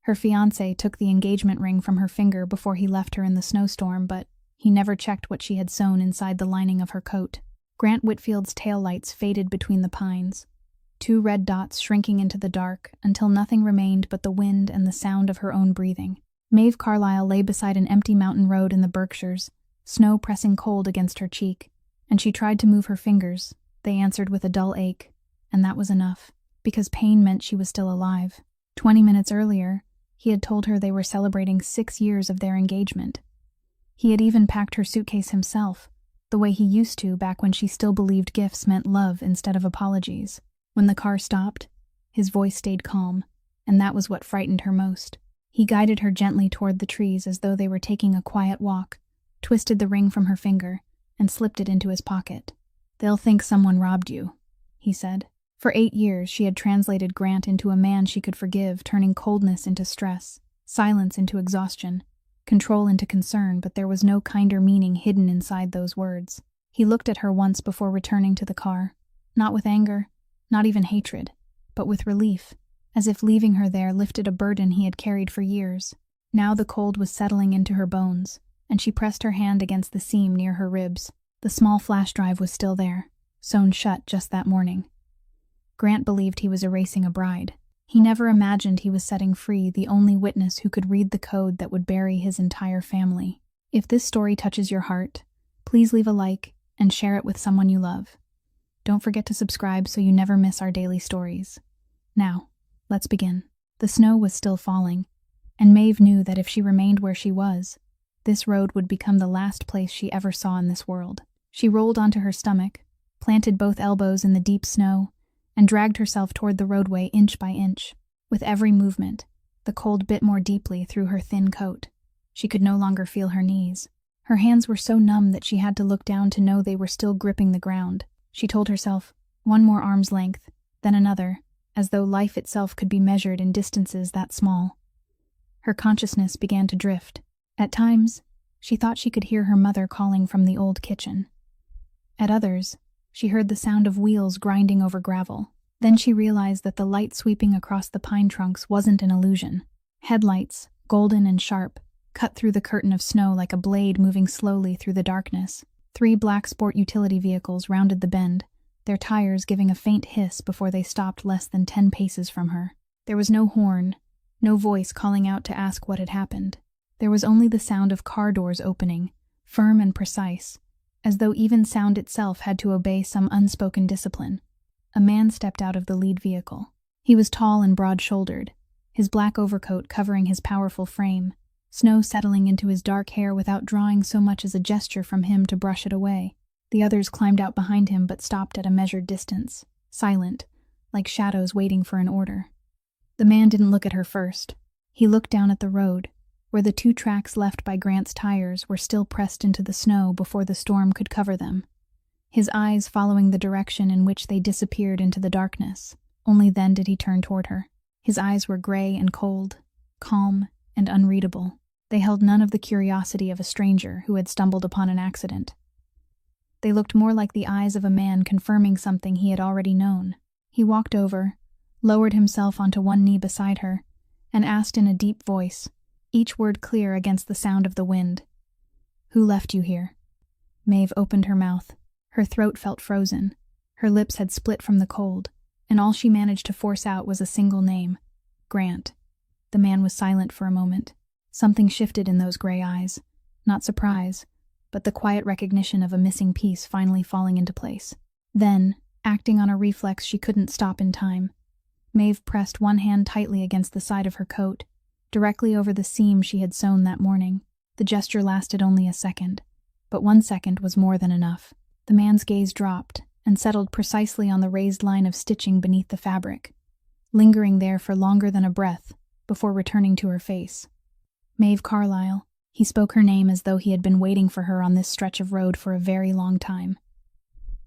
Her fiancé took the engagement ring from her finger before he left her in the snowstorm, but he never checked what she had sewn inside the lining of her coat. Grant Whitfield's taillights faded between the pines, 2 red dots shrinking into the dark until nothing remained but the wind and the sound of her own breathing. Maeve Carlyle lay beside an empty mountain road in the Berkshires, snow pressing cold against her cheek, and she tried to move her fingers. They answered with a dull ache, and that was enough, because pain meant she was still alive. 20 minutes earlier, he had told her they were celebrating 6 years of their engagement. He had even packed her suitcase himself, the way he used to back when she still believed gifts meant love instead of apologies. When the car stopped, his voice stayed calm, and that was what frightened her most. He guided her gently toward the trees as though they were taking a quiet walk, twisted the ring from her finger, and slipped it into his pocket. "They'll think someone robbed you," he said. For 8 years, she had translated Grant into a man she could forgive, turning coldness into stress, silence into exhaustion, control into concern, but there was no kinder meaning hidden inside those words. He looked at her once before returning to the car, not with anger, not even hatred, but with relief, as if leaving her there lifted a burden he had carried for years. Now the cold was settling into her bones, and she pressed her hand against the seam near her ribs. The small flash drive was still there, sewn shut just that morning. Grant believed he was erasing a bride. He never imagined he was setting free the only witness who could read the code that would bury his entire family. If this story touches your heart, please leave a like and share it with someone you love. Don't forget to subscribe so you never miss our daily stories. Now, let's begin. The snow was still falling, and Maeve knew that if she remained where she was, this road would become the last place she ever saw in this world. She rolled onto her stomach, planted both elbows in the deep snow, and dragged herself toward the roadway inch by inch. With every movement, the cold bit more deeply through her thin coat. She could no longer feel her knees. Her hands were so numb that she had to look down to know they were still gripping the ground. She told herself, one more arm's length, then another, as though life itself could be measured in distances that small. Her consciousness began to drift. At times, she thought she could hear her mother calling from the old kitchen. At others, she heard the sound of wheels grinding over gravel. Then she realized that the light sweeping across the pine trunks wasn't an illusion. Headlights, golden and sharp, cut through the curtain of snow like a blade moving slowly through the darkness. 3 black sport utility vehicles rounded the bend, their tires giving a faint hiss before they stopped less than 10 paces from her. There was no horn, no voice calling out to ask what had happened. There was only the sound of car doors opening, firm and precise, as though even sound itself had to obey some unspoken discipline. A man stepped out of the lead vehicle. He was tall and broad-shouldered, his black overcoat covering his powerful frame, snow settling into his dark hair without drawing so much as a gesture from him to brush it away. The others climbed out behind him but stopped at a measured distance, silent, like shadows waiting for an order. The man didn't look at her first. He looked down at the road, where the 2 tracks left by Grant's tires were still pressed into the snow before the storm could cover them, his eyes following the direction in which they disappeared into the darkness. Only then did he turn toward her. His eyes were gray and cold, calm and unreadable. They held none of the curiosity of a stranger who had stumbled upon an accident. They looked more like the eyes of a man confirming something he had already known. He walked over, lowered himself onto one knee beside her, and asked in a deep voice, each word clear against the sound of the wind, "Who left you here?" Maeve opened her mouth. Her throat felt frozen. Her lips had split from the cold, and all she managed to force out was a single name, Grant. The man was silent for a moment. Something shifted in those gray eyes. Not surprise, but the quiet recognition of a missing piece finally falling into place. Then, acting on a reflex she couldn't stop in time, Maeve pressed one hand tightly against the side of her coat, directly over the seam she had sewn that morning. The gesture lasted only a second, but 1 second was more than enough. The man's gaze dropped and settled precisely on the raised line of stitching beneath the fabric, lingering there for longer than a breath before returning to her face. Maeve Carlyle. He spoke her name as though he had been waiting for her on this stretch of road for a very long time.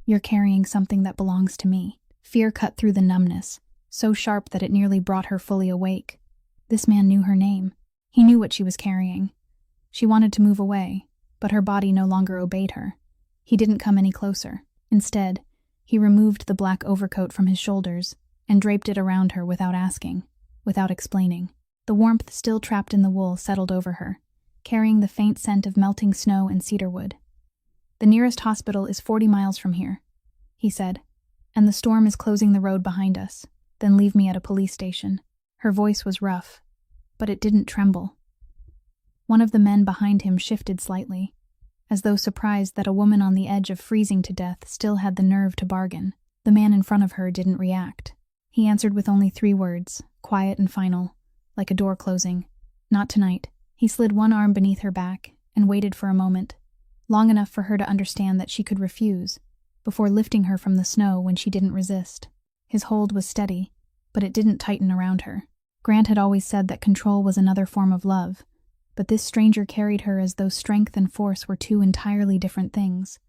"You're carrying something that belongs to me." Fear cut through the numbness, so sharp that it nearly brought her fully awake. This man knew her name. He knew what she was carrying. She wanted to move away, but her body no longer obeyed her. He didn't come any closer. Instead, he removed the black overcoat from his shoulders and draped it around her without asking, without explaining. The warmth still trapped in the wool settled over her, carrying the faint scent of melting snow and cedarwood. "The nearest hospital is 40 miles from here," he said, "and the storm is closing the road behind us. Then leave me at a police station." Her voice was rough, but it didn't tremble. One of the men behind him shifted slightly, as though surprised that a woman on the edge of freezing to death still had the nerve to bargain. The man in front of her didn't react. He answered with only 3 words, quiet and final, like a door closing. "Not tonight." He slid one arm beneath her back and waited for a moment, long enough for her to understand that she could refuse, before lifting her from the snow when she didn't resist. His hold was steady, but it didn't tighten around her. Grant had always said that control was another form of love, but this stranger carried her as though strength and force were 2 entirely different things,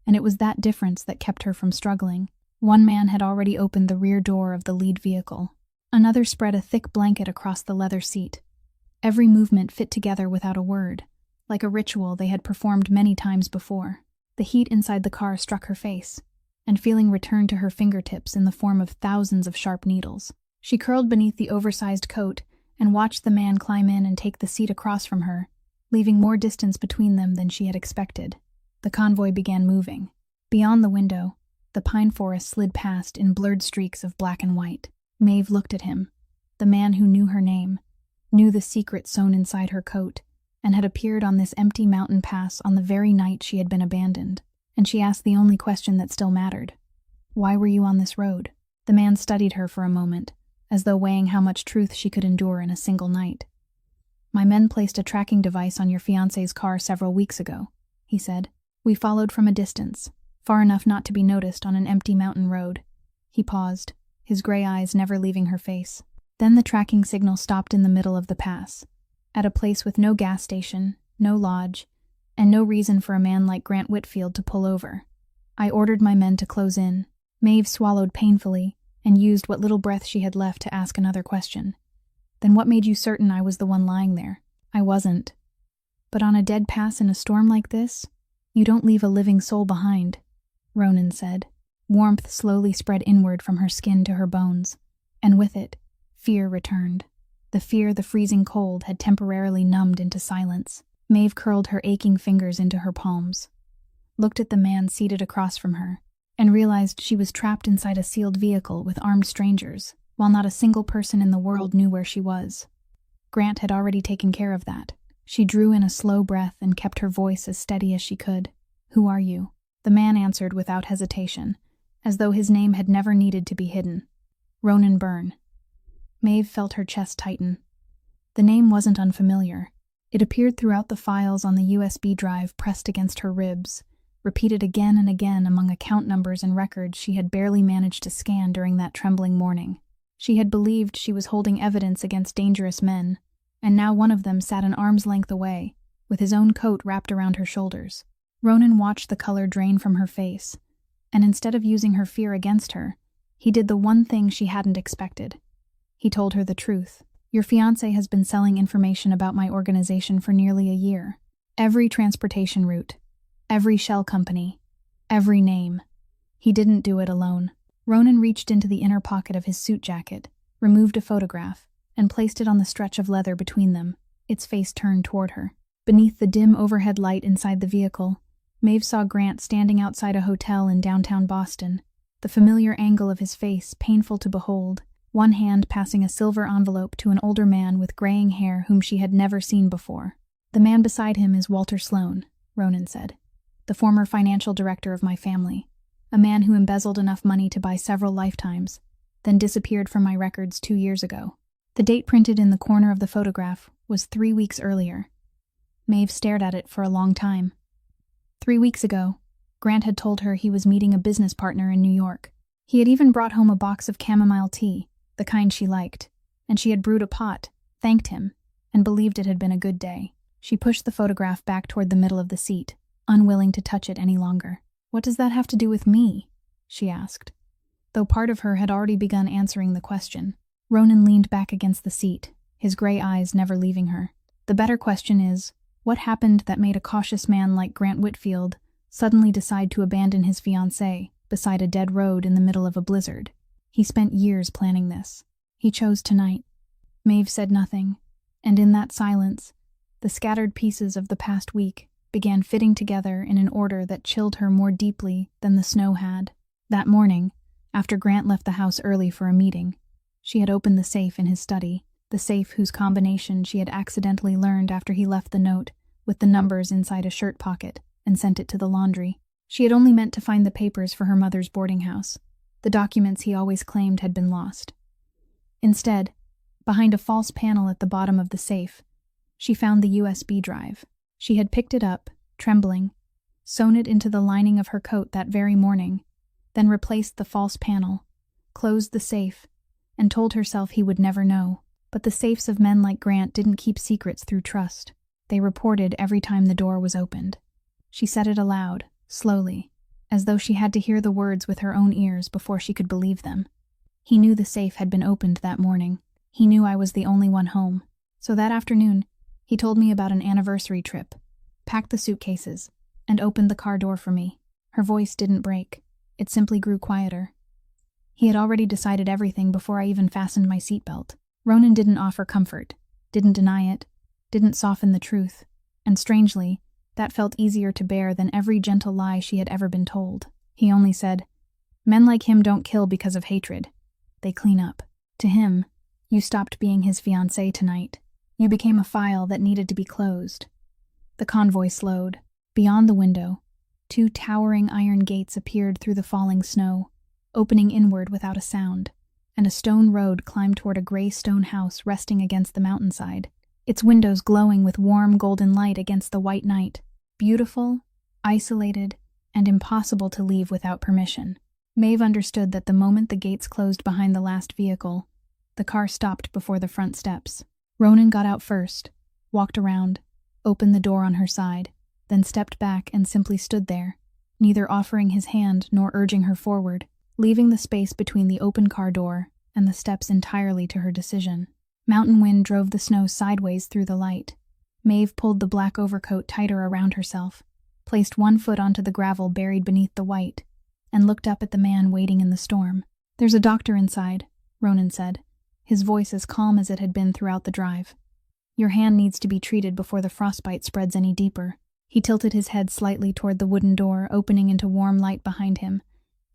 and it was that difference that kept her from struggling. One man had already opened the rear door of the lead vehicle. Another spread a thick blanket across the leather seat. Every movement fit together without a word, like a ritual they had performed many times before. The heat inside the car struck her face, and feeling returned to her fingertips in the form of thousands of sharp needles. She curled beneath the oversized coat and watched the man climb in and take the seat across from her, leaving more distance between them than she had expected. The convoy began moving. Beyond the window, the pine forest slid past in blurred streaks of black and white. Maeve looked at him, the man who knew her name, knew the secret sewn inside her coat, and had appeared on this empty mountain pass on the very night she had been abandoned. And she asked the only question that still mattered. "Why were you on this road?" The man studied her for a moment, as though weighing how much truth she could endure in a single night. "My men placed a tracking device on your fiancé's car several weeks ago," he said. "We followed from a distance, far enough not to be noticed on an empty mountain road." He paused, his gray eyes never leaving her face. Then the tracking signal stopped in the middle of the pass, at a place with no gas station, no lodge, and no reason for a man like Grant Whitfield to pull over. "I ordered my men to close in." Maeve swallowed painfully and used what little breath she had left to ask another question. "Then what made you certain I was the one lying there?" "I wasn't. But on a dead pass in a storm like this, you don't leave a living soul behind," Ronan said. Warmth slowly spread inward from her skin to her bones, and with it, fear returned. The fear the freezing cold had temporarily numbed into silence. Maeve curled her aching fingers into her palms, looked at the man seated across from her, and realized she was trapped inside a sealed vehicle with armed strangers, while not a single person in the world knew where she was. Grant had already taken care of that. She drew in a slow breath and kept her voice as steady as she could. "Who are you?" The man answered without hesitation, as though his name had never needed to be hidden. "Ronan Byrne." Maeve felt her chest tighten. The name wasn't unfamiliar. It appeared throughout the files on the USB drive pressed against her ribs, repeated again and again among account numbers and records she had barely managed to scan during that trembling morning. She had believed she was holding evidence against dangerous men, and now one of them sat an arm's length away, with his own coat wrapped around her shoulders. Ronan watched the color drain from her face, and instead of using her fear against her, he did the one thing she hadn't expected. He told her the truth. "Your fiancé has been selling information about my organization for nearly a year. Every transportation route, every shell company, every name. He didn't do it alone." Ronan reached into the inner pocket of his suit jacket, removed a photograph, and placed it on the stretch of leather between them, its face turned toward her. Beneath the dim overhead light inside the vehicle, Maeve saw Grant standing outside a hotel in downtown Boston, the familiar angle of his face painful to behold, one hand passing a silver envelope to an older man with graying hair whom she had never seen before. "The man beside him is Walter Sloan," Ronan said, "the former financial director of my family, a man who embezzled enough money to buy several lifetimes, then disappeared from my records 2 years ago." The date printed in the corner of the photograph was 3 weeks earlier. Maeve stared at it for a long time. 3 weeks ago, Grant had told her he was meeting a business partner in New York. He had even brought home a box of chamomile tea, the kind she liked, and she had brewed a pot, thanked him, and believed it had been a good day. She pushed the photograph back toward the middle of the seat, unwilling to touch it any longer. "What does that have to do with me?" she asked, though part of her had already begun answering the question. Ronan leaned back against the seat, his gray eyes never leaving her. "The better question is, what happened that made a cautious man like Grant Whitfield suddenly decide to abandon his fiancée beside a dead road in the middle of a blizzard? He spent years planning this. He chose tonight." Maeve said nothing, And in that silence, the scattered pieces of the past week began fitting together in an order that chilled her more deeply than the snow had. That morning, after Grant left the house early for a meeting, she had opened the safe in his study, the safe whose combination she had accidentally learned after he left the note with the numbers inside a shirt pocket and sent it to the laundry. She had only meant to find the papers for her mother's boarding house, the documents he always claimed had been lost. Instead, behind a false panel at the bottom of the safe, she found the USB drive. She had picked it up, trembling, sewn it into the lining of her coat that very morning, then replaced the false panel, closed the safe, and told herself he would never know. But the safes of men like Grant didn't keep secrets through trust. They reported every time the door was opened. She said it aloud, slowly, as though she had to hear the words with her own ears before she could believe them. He knew the safe had been opened that morning. He knew I was the only one home. So that afternoon, he told me about an anniversary trip, packed the suitcases, and opened the car door for me. Her voice didn't break. It simply grew quieter. He had already decided everything before I even fastened my seatbelt. Ronan didn't offer comfort, didn't deny it, didn't soften the truth, and strangely, that felt easier to bear than every gentle lie she had ever been told. He only said, "Men like him don't kill because of hatred. They clean up." To him, you stopped being his fiancé tonight. You became a file that needed to be closed. The convoy slowed. Beyond the window, two towering iron gates appeared through the falling snow, opening inward without a sound, and a stone road climbed toward a gray stone house resting against the mountainside, its windows glowing with warm golden light against the white night. Beautiful, isolated, and impossible to leave without permission. Maeve understood that the moment the gates closed behind the last vehicle, the car stopped before the front steps. Ronan got out first, walked around, opened the door on her side, then stepped back and simply stood there, neither offering his hand nor urging her forward, leaving the space between the open car door and the steps entirely to her decision. Mountain wind drove the snow sideways through the light. Maeve pulled the black overcoat tighter around herself, placed one foot onto the gravel buried beneath the white, and looked up at the man waiting in the storm. "There's a doctor inside," Ronan said, his voice as calm as it had been throughout the drive. "Your hand needs to be treated before the frostbite spreads any deeper." He tilted his head slightly toward the wooden door opening into warm light behind him,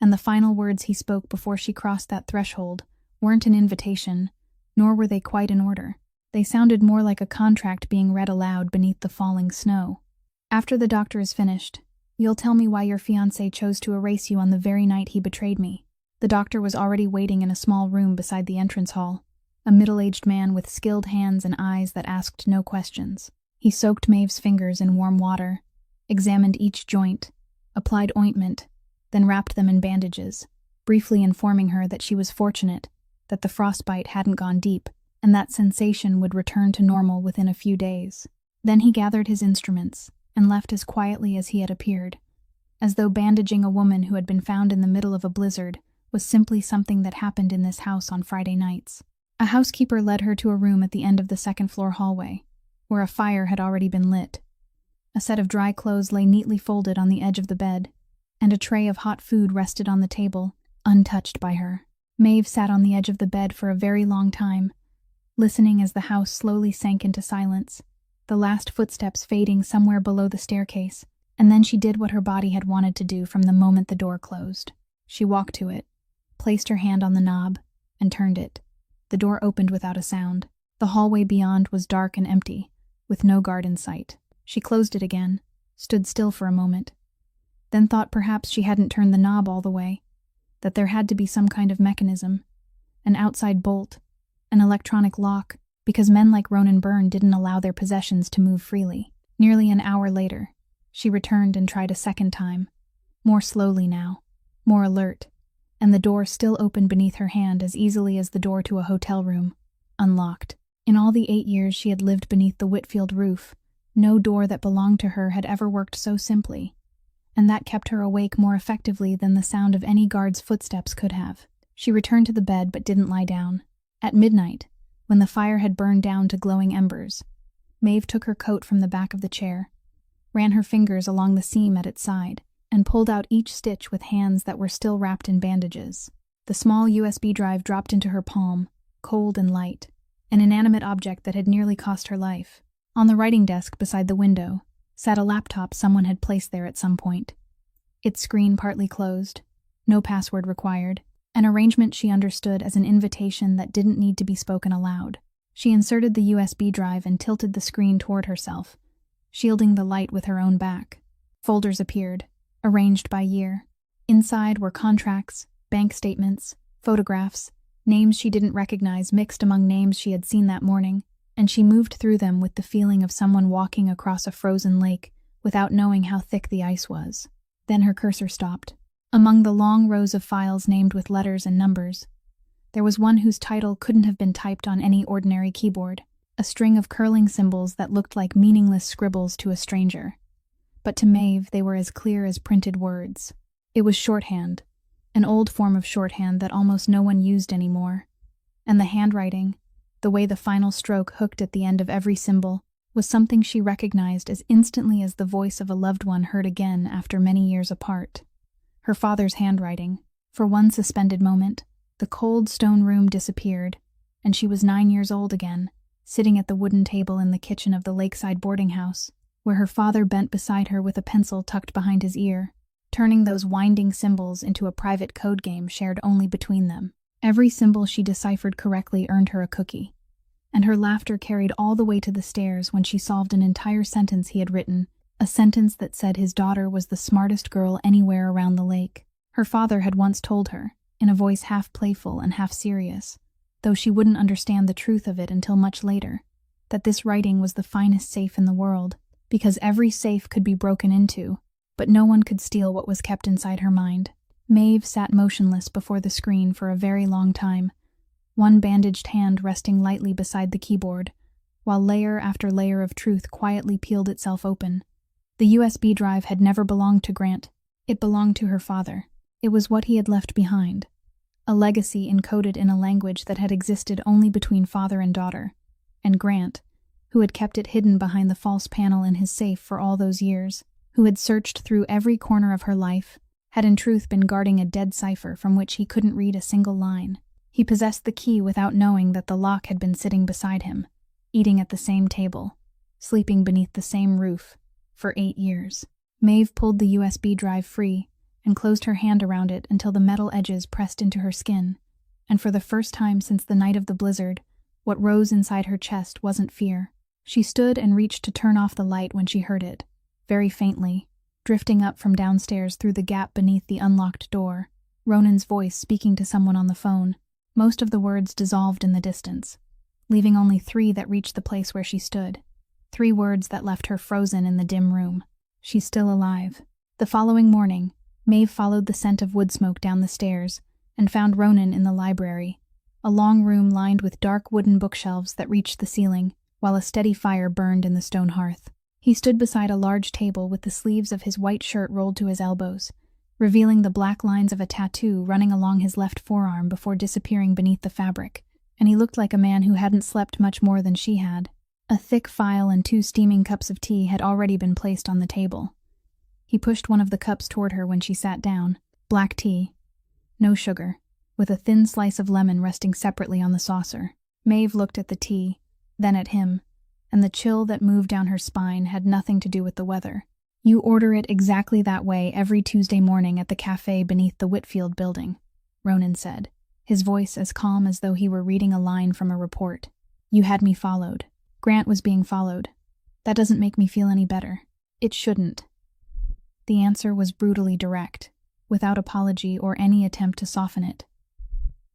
and the final words he spoke before she crossed that threshold weren't an invitation, nor were they quite in order. They sounded more like a contract being read aloud beneath the falling snow. "After the doctor is finished, you'll tell me why your fiancé chose to erase you on the very night he betrayed me." The doctor was already waiting in a small room beside the entrance hall, a middle-aged man with skilled hands and eyes that asked no questions. He soaked Maeve's fingers in warm water, examined each joint, applied ointment, then wrapped them in bandages, briefly informing her that she was fortunate, that the frostbite hadn't gone deep, and that sensation would return to normal within a few days. Then he gathered his instruments and left as quietly as he had appeared, as though bandaging a woman who had been found in the middle of a blizzard was simply something that happened in this house on Friday nights. A housekeeper led her to a room at the end of the second-floor hallway, where a fire had already been lit. A set of dry clothes lay neatly folded on the edge of the bed, and a tray of hot food rested on the table, untouched by her. Maeve sat on the edge of the bed for a very long time, listening as the house slowly sank into silence, the last footsteps fading somewhere below the staircase, and then she did what her body had wanted to do from the moment the door closed. She walked to it, placed her hand on the knob, and turned it. The door opened without a sound. The hallway beyond was dark and empty, with no guard in sight. She closed it again, stood still for a moment, then thought perhaps she hadn't turned the knob all the way, that there had to be some kind of mechanism, an outside bolt, an electronic lock, because men like Ronan Byrne didn't allow their possessions to move freely. Nearly an hour later, she returned and tried a second time, more slowly now, more alert, and the door still opened beneath her hand as easily as the door to a hotel room, unlocked. In all the 8 years she had lived beneath the Whitfield roof, no door that belonged to her had ever worked so simply, and that kept her awake more effectively than the sound of any guard's footsteps could have. She returned to the bed but didn't lie down. At midnight, when the fire had burned down to glowing embers, Maeve took her coat from the back of the chair, ran her fingers along the seam at its side, and pulled out each stitch with hands that were still wrapped in bandages. The small USB drive dropped into her palm, cold and light, an inanimate object that had nearly cost her life. On the writing desk beside the window sat a laptop someone had placed there at some point. Its screen partly closed, no password required, an arrangement she understood as an invitation that didn't need to be spoken aloud. She inserted the USB drive and tilted the screen toward herself, shielding the light with her own back. Folders appeared, arranged by year. Inside were contracts, bank statements, photographs, names she didn't recognize mixed among names she had seen that morning, and she moved through them with the feeling of someone walking across a frozen lake without knowing how thick the ice was. Then her cursor stopped. Among the long rows of files named with letters and numbers, there was one whose title couldn't have been typed on any ordinary keyboard, a string of curling symbols that looked like meaningless scribbles to a stranger. But to Maeve, they were as clear as printed words. It was shorthand, an old form of shorthand that almost no one used anymore. And the handwriting, the way the final stroke hooked at the end of every symbol, was something she recognized as instantly as the voice of a loved one heard again after many years apart. Her father's handwriting. For one suspended moment, the cold stone room disappeared, and she was 9 years old again, sitting at the wooden table in the kitchen of the lakeside boarding house, where her father bent beside her with a pencil tucked behind his ear, turning those winding symbols into a private code game shared only between them. Every symbol she deciphered correctly earned her a cookie, and her laughter carried all the way to the stairs when she solved an entire sentence he had written, a sentence that said his daughter was the smartest girl anywhere around the lake. Her father had once told her, in a voice half playful and half serious, though she wouldn't understand the truth of it until much later, that this writing was the finest safe in the world, because every safe could be broken into, but no one could steal what was kept inside her mind. Maeve sat motionless before the screen for a very long time, one bandaged hand resting lightly beside the keyboard, while layer after layer of truth quietly peeled itself open. The USB drive had never belonged to Grant. It belonged to her father. It was what he had left behind, a legacy encoded in a language that had existed only between father and daughter, and Grant, who had kept it hidden behind the false panel in his safe for all those years, who had searched through every corner of her life, had in truth been guarding a dead cipher from which he couldn't read a single line. He possessed the key without knowing that the lock had been sitting beside him, eating at the same table, sleeping beneath the same roof, for 8 years. Maeve pulled the USB drive free and closed her hand around it until the metal edges pressed into her skin, and for the first time since the night of the blizzard, what rose inside her chest wasn't fear. She stood and reached to turn off the light when she heard it, very faintly, drifting up from downstairs through the gap beneath the unlocked door, Ronan's voice speaking to someone on the phone. Most of the words dissolved in the distance, leaving only 3 that reached the place where she stood. 3 words that left her frozen in the dim room. She's still alive. The following morning, Maeve followed the scent of wood smoke down the stairs and found Ronan in the library, a long room lined with dark wooden bookshelves that reached the ceiling, while a steady fire burned in the stone hearth. He stood beside a large table with the sleeves of his white shirt rolled to his elbows, revealing the black lines of a tattoo running along his left forearm before disappearing beneath the fabric, and he looked like a man who hadn't slept much more than she had. A thick file and 2 steaming cups of tea had already been placed on the table. He pushed one of the cups toward her when she sat down. Black tea, no sugar, with a thin slice of lemon resting separately on the saucer. Maeve looked at the tea, then at him, and the chill that moved down her spine had nothing to do with the weather. You order it exactly that way every Tuesday morning at the cafe beneath the Whitfield building, Ronan said, his voice as calm as though he were reading a line from a report. You had me followed. Grant was being followed. That doesn't make me feel any better. It shouldn't. The answer was brutally direct, without apology or any attempt to soften it.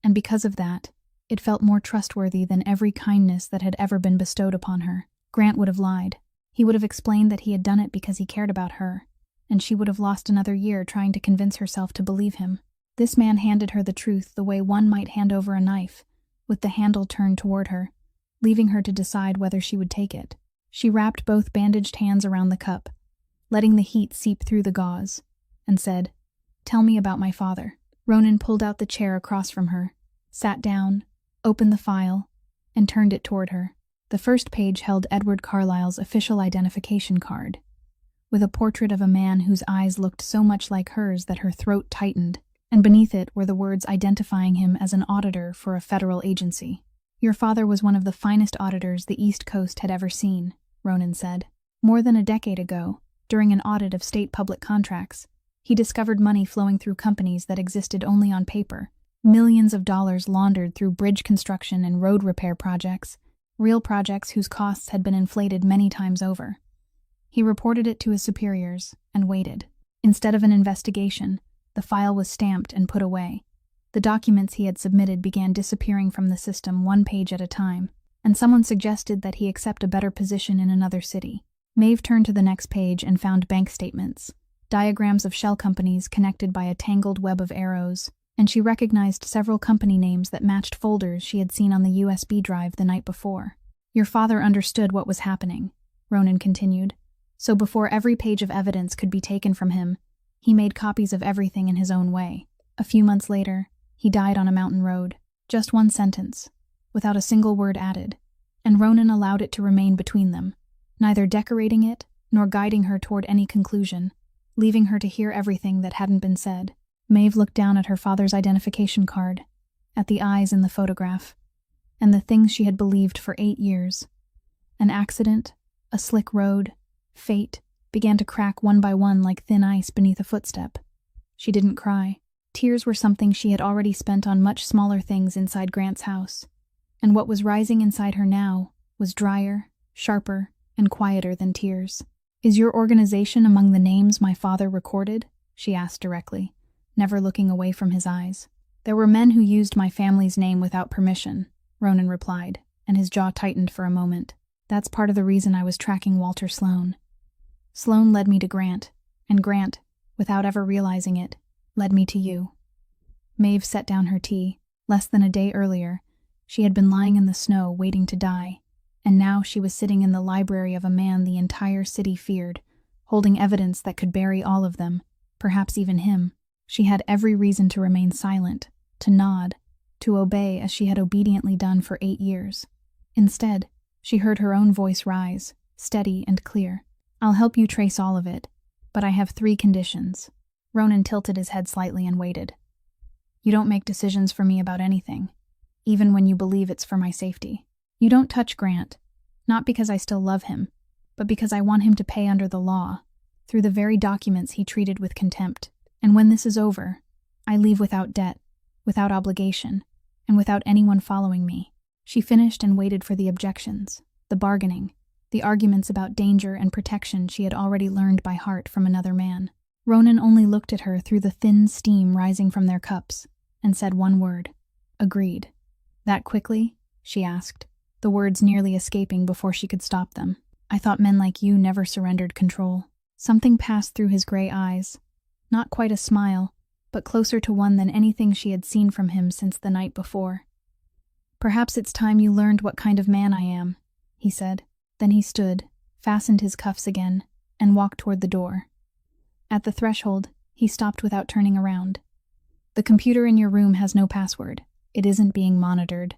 And because of that, it felt more trustworthy than every kindness that had ever been bestowed upon her. Grant would have lied. He would have explained that he had done it because he cared about her, and she would have lost another year trying to convince herself to believe him. This man handed her the truth the way one might hand over a knife, with the handle turned toward her, leaving her to decide whether she would take it. She wrapped both bandaged hands around the cup, letting the heat seep through the gauze, and said, "Tell me about my father." Ronan pulled out the chair across from her, sat down, opened the file, and turned it toward her. The first page held Edward Carlyle's official identification card, with a portrait of a man whose eyes looked so much like hers that her throat tightened, and beneath it were the words identifying him as an auditor for a federal agency. Your father was one of the finest auditors the East Coast had ever seen, Ronan said. More than a decade ago, during an audit of state public contracts, he discovered money flowing through companies that existed only on paper, millions of dollars laundered through bridge construction and road repair projects, real projects whose costs had been inflated many times over. He reported it to his superiors and waited. Instead of an investigation, the file was stamped and put away. The documents he had submitted began disappearing from the system one page at a time, and someone suggested that he accept a better position in another city. Maeve turned to the next page and found bank statements, diagrams of shell companies connected by a tangled web of arrows, and she recognized several company names that matched folders she had seen on the USB drive the night before. Your father understood what was happening, Ronan continued, so before every page of evidence could be taken from him, he made copies of everything in his own way. A few months later, he died on a mountain road. Just one sentence, without a single word added, and Ronan allowed it to remain between them, neither decorating it nor guiding her toward any conclusion, leaving her to hear everything that hadn't been said. Maeve looked down at her father's identification card, at the eyes in the photograph, and the things she had believed for 8 years. An accident, a slick road, fate, began to crack one by one like thin ice beneath a footstep. She didn't cry. Tears were something she had already spent on much smaller things inside Grant's house, and what was rising inside her now was drier, sharper, and quieter than tears. "Is your organization among the names my father recorded?" she asked directly, never looking away from his eyes. "There were men who used my family's name without permission," Ronan replied, and his jaw tightened for a moment. "That's part of the reason I was tracking Walter Sloan. Sloan led me to Grant, and Grant, without ever realizing it, led me to you." Maeve set down her tea. Less than a day earlier, she had been lying in the snow waiting to die, and now she was sitting in the library of a man the entire city feared, holding evidence that could bury all of them, perhaps even him. She had every reason to remain silent, to nod, to obey as she had obediently done for 8 years. Instead, she heard her own voice rise, steady and clear. "I'll help you trace all of it, but I have 3 conditions." Ronan tilted his head slightly and waited. "You don't make decisions for me about anything, even when you believe it's for my safety. You don't touch Grant, not because I still love him, but because I want him to pay under the law, through the very documents he treated with contempt. And when this is over, I leave without debt, without obligation, and without anyone following me." She finished and waited for the objections, the bargaining, the arguments about danger and protection she had already learned by heart from another man. Ronan only looked at her through the thin steam rising from their cups, and said one word: "Agreed." "That quickly?" she asked, the words nearly escaping before she could stop them. "I thought men like you never surrendered control." Something passed through his gray eyes. Not quite a smile, but closer to one than anything she had seen from him since the night before. "Perhaps it's time you learned what kind of man I am," he said. Then he stood, fastened his cuffs again, and walked toward the door. At the threshold, he stopped without turning around. "The computer in your room has no password. It isn't being monitored,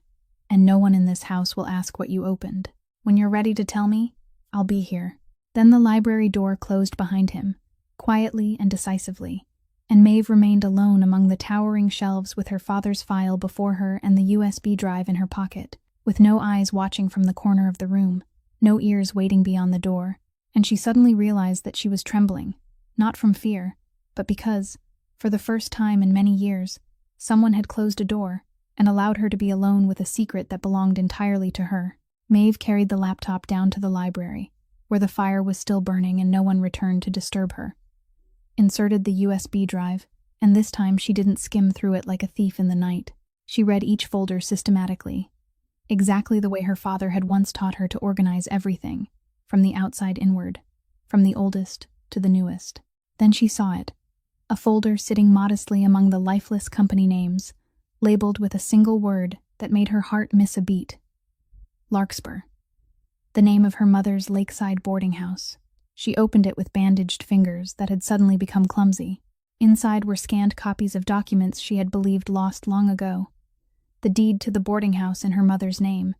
and no one in this house will ask what you opened. When you're ready to tell me, I'll be here." Then the library door closed behind him, quietly and decisively, and Maeve remained alone among the towering shelves with her father's file before her and the USB drive in her pocket, with no eyes watching from the corner of the room, no ears waiting beyond the door, and she suddenly realized that she was trembling, not from fear, but because, for the first time in many years, someone had closed a door and allowed her to be alone with a secret that belonged entirely to her. Maeve carried the laptop down to the library, where the fire was still burning and no one returned to disturb her. Inserted the USB drive, and this time she didn't skim through it like a thief in the night. She read each folder systematically, exactly the way her father had once taught her to organize everything, from the outside inward, from the oldest to the newest. Then she saw it, a folder sitting modestly among the lifeless company names, labeled with a single word that made her heart miss a beat. Larkspur. The name of her mother's lakeside boarding house. She opened it with bandaged fingers that had suddenly become clumsy. Inside were scanned copies of documents she had believed lost long ago. The deed to the boarding house in her mother's name,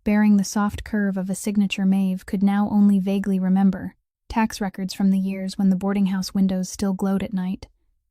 bearing the soft curve of a signature Maeve could now only vaguely remember. Tax records from the years when the boarding house windows still glowed at night,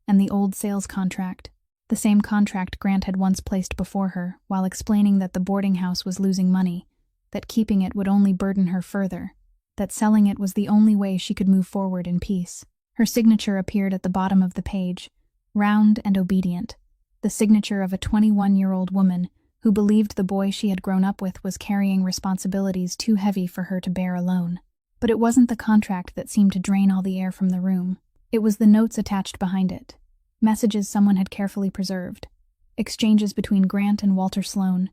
and the old sales contract, The same contract Grant had once placed before her, while explaining that the boarding house was losing money, that keeping it would only burden her further, that selling it was the only way she could move forward in peace. Her signature appeared at the bottom of the page, round and obedient, the signature of a 21-year-old woman who believed the boy she had grown up with was carrying responsibilities too heavy for her to bear alone. But it wasn't the contract that seemed to drain all the air from the room. It was the notes attached behind it, messages someone had carefully preserved, exchanges between Grant and Walter Sloan,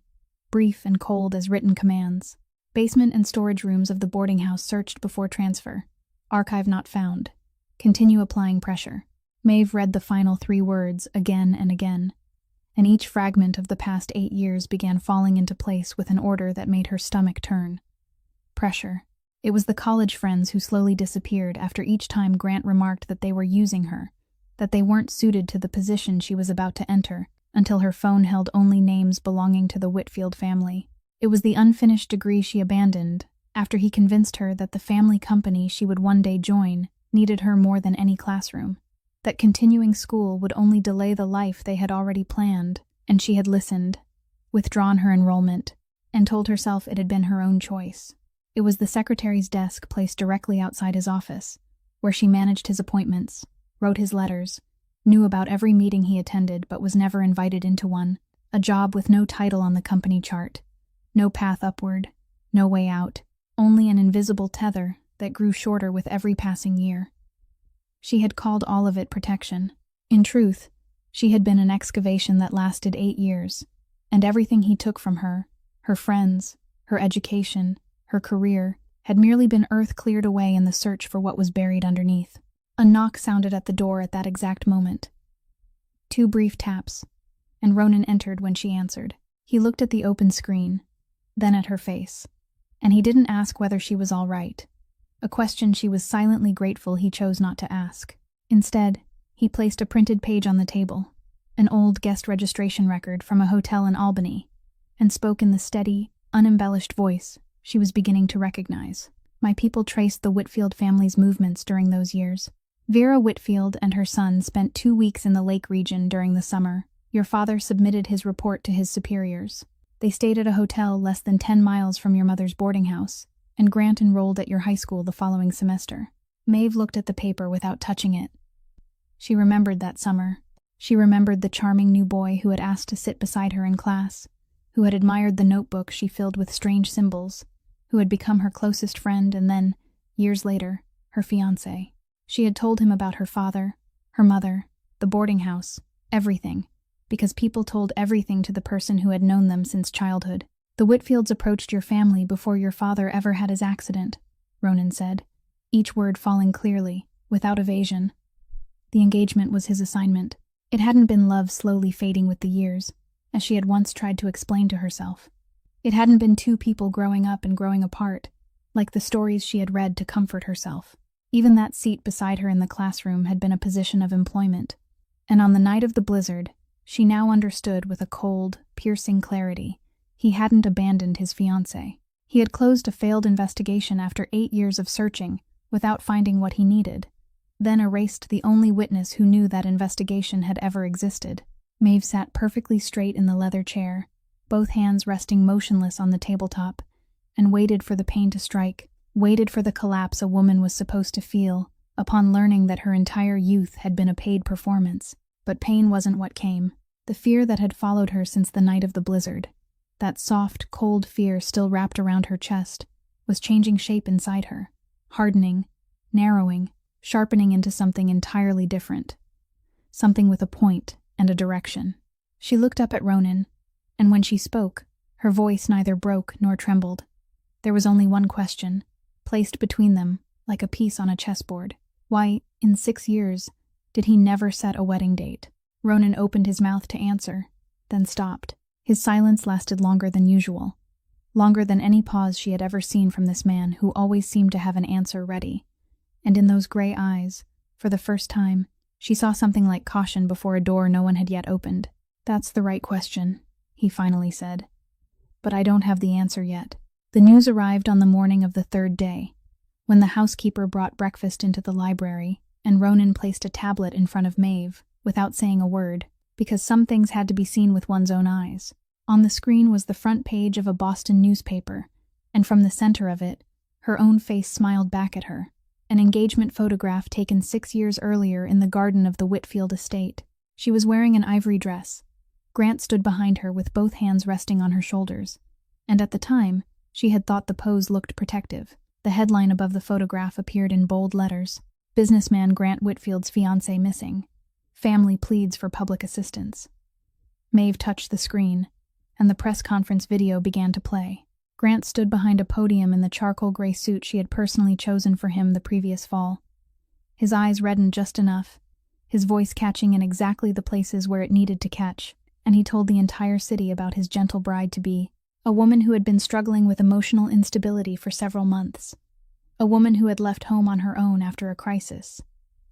brief and cold as written commands. Basement and storage rooms of the boarding house searched before transfer. Archive not found. Continue applying pressure. Maeve read the final 3 words again and again, and each fragment of the past 8 years began falling into place with an order that made her stomach turn. Pressure. It was the college friends who slowly disappeared after each time Grant remarked that they were using her, that they weren't suited to the position she was about to enter, until her phone held only names belonging to the Whitfield family. It was the unfinished degree she abandoned, after he convinced her that the family company she would one day join needed her more than any classroom, that continuing school would only delay the life they had already planned, and she had listened, withdrawn her enrollment, and told herself it had been her own choice. It was the secretary's desk placed directly outside his office, where she managed his appointments, wrote his letters, knew about every meeting he attended but was never invited into one, a job with no title on the company chart, no path upward, no way out, only an invisible tether that grew shorter with every passing year. She had called all of it protection. In truth, she had been an excavation that lasted 8 years, and everything he took from her, her friends, her education, her career, had merely been earth cleared away in the search for what was buried underneath. A knock sounded at the door at that exact moment. 2 brief taps, and Ronan entered when she answered. He looked at the open screen, then at her face, and he didn't ask whether she was all right, a question she was silently grateful he chose not to ask. Instead, he placed a printed page on the table, an old guest registration record from a hotel in Albany, and spoke in the steady, unembellished voice she was beginning to recognize. My people traced the Whitfield family's movements during those years. Vera Whitfield and her son spent 2 weeks in the lake region during the summer. Your father submitted his report to his superiors. They stayed at a hotel less than 10 miles from your mother's boarding house, and Grant enrolled at your high school the following semester. Maeve looked at the paper without touching it. She remembered that summer. She remembered the charming new boy who had asked to sit beside her in class, who had admired the notebook she filled with strange symbols, who had become her closest friend and then, years later, her fiancé. She had told him about her father, her mother, the boarding house, everything, because people told everything to the person who had known them since childhood. The Whitfields approached your family before your father ever had his accident, Ronan said, each word falling clearly, without evasion. The engagement was his assignment. It hadn't been love slowly fading with the years, as she had once tried to explain to herself. It hadn't been 2 people growing up and growing apart, like the stories she had read to comfort herself. Even that seat beside her in the classroom had been a position of employment, and on the night of the blizzard, she now understood with a cold, piercing clarity. He hadn't abandoned his fiancée. He had closed a failed investigation after 8 years of searching, without finding what he needed, then erased the only witness who knew that investigation had ever existed. Maeve sat perfectly straight in the leather chair, both hands resting motionless on the tabletop, and waited for the pain to strike, waited for the collapse a woman was supposed to feel upon learning that her entire youth had been a paid performance. But pain wasn't what came. The fear that had followed her since the night of the blizzard, that soft, cold fear still wrapped around her chest, was changing shape inside her, hardening, narrowing, sharpening into something entirely different. Something with a point and a direction. She looked up at Ronan, and when she spoke, her voice neither broke nor trembled. There was only one question, placed between them, like a piece on a chessboard. Why, in 6 years, did he never set a wedding date? Ronan opened his mouth to answer, then stopped. His silence lasted longer than usual, longer than any pause she had ever seen from this man who always seemed to have an answer ready. And in those gray eyes, for the first time, she saw something like caution before a door no one had yet opened. That's the right question, he finally said. But I don't have the answer yet. The news arrived on the morning of the 3rd day, when the housekeeper brought breakfast into the library, and Ronan placed a tablet in front of Maeve, without saying a word. because some things had to be seen with one's own eyes. On the screen was the front page of a Boston newspaper, and from the center of it, her own face smiled back at her, an engagement photograph taken 6 years earlier in the garden of the Whitfield estate. She was wearing an ivory dress. Grant stood behind her with both hands resting on her shoulders, and at the time, she had thought the pose looked protective. The headline above the photograph appeared in bold letters: "Businessman Grant Whitfield's fiancé missing. Family pleads for public assistance." Maeve touched the screen, and the press conference video began to play. Grant stood behind a podium in the charcoal gray suit she had personally chosen for him the previous fall. His eyes reddened just enough, his voice catching in exactly the places where it needed to catch, and he told the entire city about his gentle bride-to-be, a woman who had been struggling with emotional instability for several months, a woman who had left home on her own after a crisis,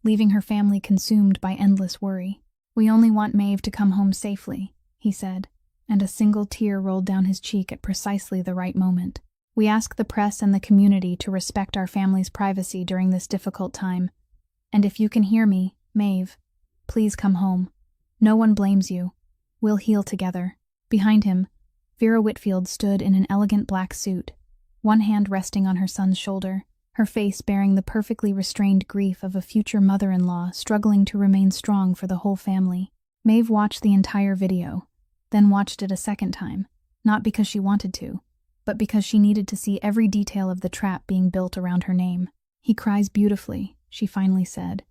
leaving her family consumed by endless worry. "We only want Maeve to come home safely," he said, and a single tear rolled down his cheek at precisely the right moment. "We ask the press and the community to respect our family's privacy during this difficult time. And if you can hear me, Maeve, please come home. No one blames you. We'll heal together." Behind him, Vera Whitfield stood in an elegant black suit, one hand resting on her son's shoulder, her face bearing the perfectly restrained grief of a future mother-in-law struggling to remain strong for the whole family. Maeve watched the entire video, then watched it a second time, not because she wanted to, but because she needed to see every detail of the trap being built around her name. "He cries beautifully," she finally said,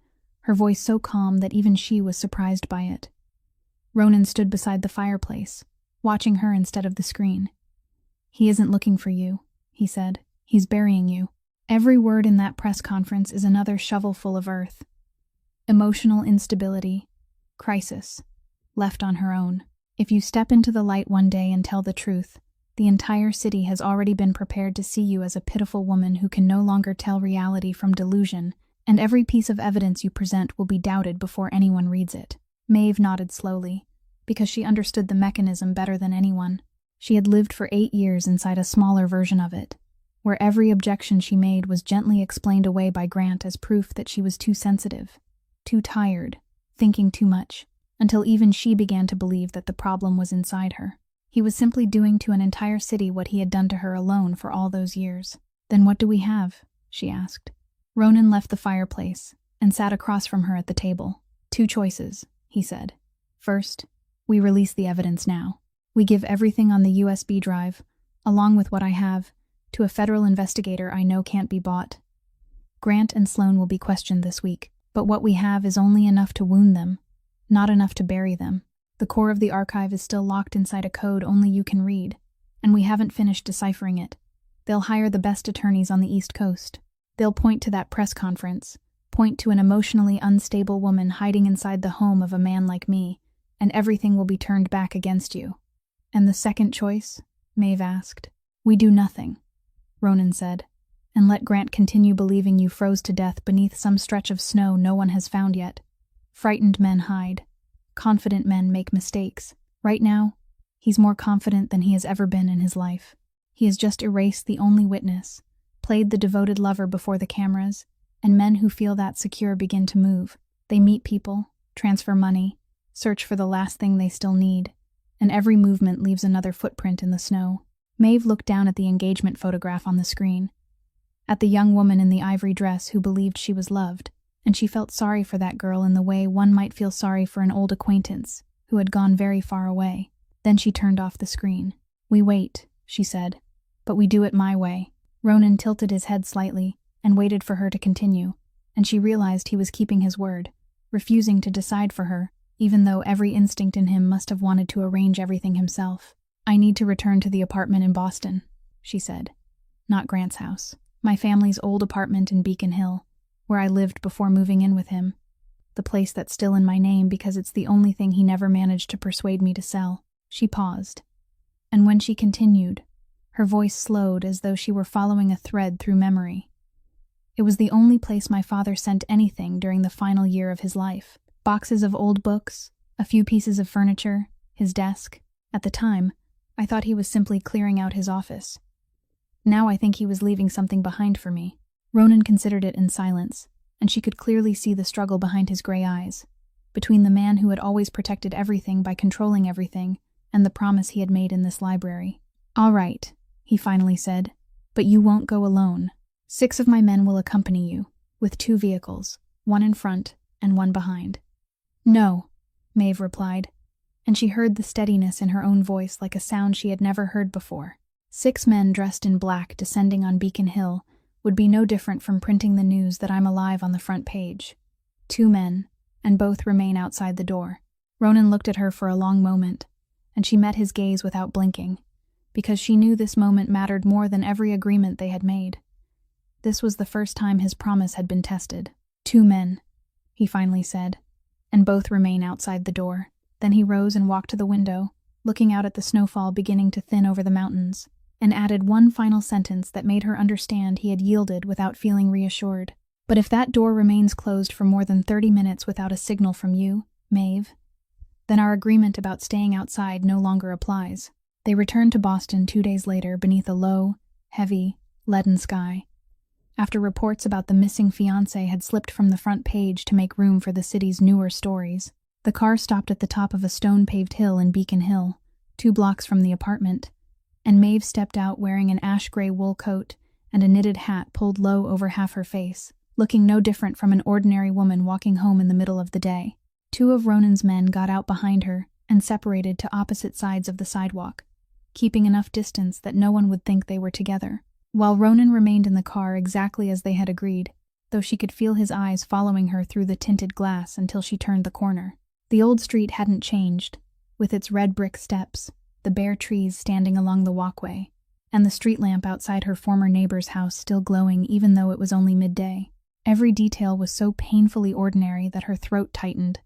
her voice so calm that even she was surprised by it. Ronan stood beside the fireplace, watching her instead of the screen. "He isn't looking for you," he said. "He's burying you." Every word in that press conference is another shovelful of earth. Emotional instability, crisis, left on her own. If you step into the light one day and tell the truth, the entire city has already been prepared to see you as a pitiful woman who can no longer tell reality from delusion, and every piece of evidence you present will be doubted before anyone reads it. Maeve nodded slowly, because she understood the mechanism better than anyone. She had lived for 8 years inside a smaller version of it, where every objection she made was gently explained away by Grant as proof that she was too sensitive, too tired, thinking too much, until even she began to believe that the problem was inside her. He was simply doing to an entire city what he had done to her alone for all those years. "Then what do we have?" she asked. Ronan left the fireplace and sat across from her at the table. "2 choices," he said. "First, we release the evidence now. We give everything on the USB drive, along with what I have, to a federal investigator I know can't be bought. Grant and Sloan will be questioned this week, but what we have is only enough to wound them, not enough to bury them. The core of the archive is still locked inside a code only you can read, and we haven't finished deciphering it. They'll hire the best attorneys on the East Coast. They'll point to that press conference, point to an emotionally unstable woman hiding inside the home of a man like me, and everything will be turned back against you." "And the second choice?" Maeve asked. "We do nothing," Ronan said, "and let Grant continue believing you froze to death beneath some stretch of snow no one has found yet. Frightened men hide. Confident men make mistakes. Right now, he's more confident than he has ever been in his life. He has just erased the only witness, played the devoted lover before the cameras, and men who feel that secure begin to move. They meet people, transfer money, search for the last thing they still need, and every movement leaves another footprint in the snow." Maeve looked down at the engagement photograph on the screen, at the young woman in the ivory dress who believed she was loved, and she felt sorry for that girl in the way one might feel sorry for an old acquaintance who had gone very far away. Then she turned off the screen. "We wait," she said, "but we do it my way." Ronan tilted his head slightly and waited for her to continue, and she realized he was keeping his word, refusing to decide for her, even though every instinct in him must have wanted to arrange everything himself. "I need to return to the apartment in Boston," she said. "Not Grant's house. My family's old apartment in Beacon Hill, where I lived before moving in with him. The place that's still in my name because it's the only thing he never managed to persuade me to sell." She paused, and when she continued, her voice slowed as though she were following a thread through memory. "It was the only place my father sent anything during the final year of his life. Boxes of old books, a few pieces of furniture, his desk. At the time, I thought he was simply clearing out his office. Now I think he was leaving something behind for me." Ronan considered it in silence, and she could clearly see the struggle behind his gray eyes. between the man who had always protected everything by controlling everything and the promise he had made in this library. "All right," he finally said, "but you won't go alone. 6 of my men will accompany you, with 2 vehicles, one in front and one behind." "No," Maeve replied, and she heard the steadiness in her own voice like a sound she had never heard before. 6 men dressed in black descending on Beacon Hill would be no different from printing the news that I'm alive on the front page. 2 men, and both remain outside the door. Ronan looked at her for a long moment, and she met his gaze without blinking, because she knew this moment mattered more than every agreement they had made. This was the first time his promise had been tested. 2 men, he finally said, and both remain outside the door. Then he rose and walked to the window, looking out at the snowfall beginning to thin over the mountains, and added one final sentence that made her understand he had yielded without feeling reassured. "But if that door remains closed for more than 30 minutes without a signal from you, Maeve, then our agreement about staying outside no longer applies." They returned to Boston 2 days later beneath a low, heavy, leaden sky. After reports about the missing fiancé had slipped from the front page to make room for the city's newer stories, the car stopped at the top of a stone-paved hill in Beacon Hill, 2 blocks from the apartment, and Maeve stepped out wearing an ash-gray wool coat and a knitted hat pulled low over half her face, looking no different from an ordinary woman walking home in the middle of the day. 2 of Ronan's men got out behind her and separated to opposite sides of the sidewalk, keeping enough distance that no one would think they were together, while Ronan remained in the car exactly as they had agreed, though she could feel his eyes following her through the tinted glass until she turned the corner. The old street hadn't changed, with its red brick steps, the bare trees standing along the walkway, and the street lamp outside her former neighbor's house still glowing even though it was only midday. Every detail was so painfully ordinary that her throat tightened,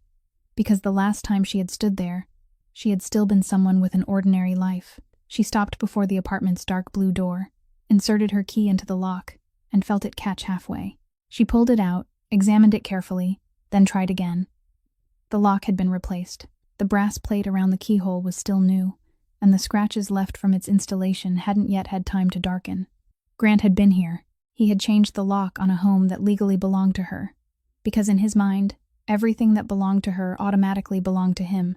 because the last time she had stood there, she had still been someone with an ordinary life. She stopped before the apartment's dark blue door, inserted her key into the lock, and felt it catch halfway. She pulled it out, examined it carefully, then tried again. The lock had been replaced. The brass plate around the keyhole was still new, and the scratches left from its installation hadn't yet had time to darken. Grant had been here. He had changed the lock on a home that legally belonged to her, because in his mind, everything that belonged to her automatically belonged to him,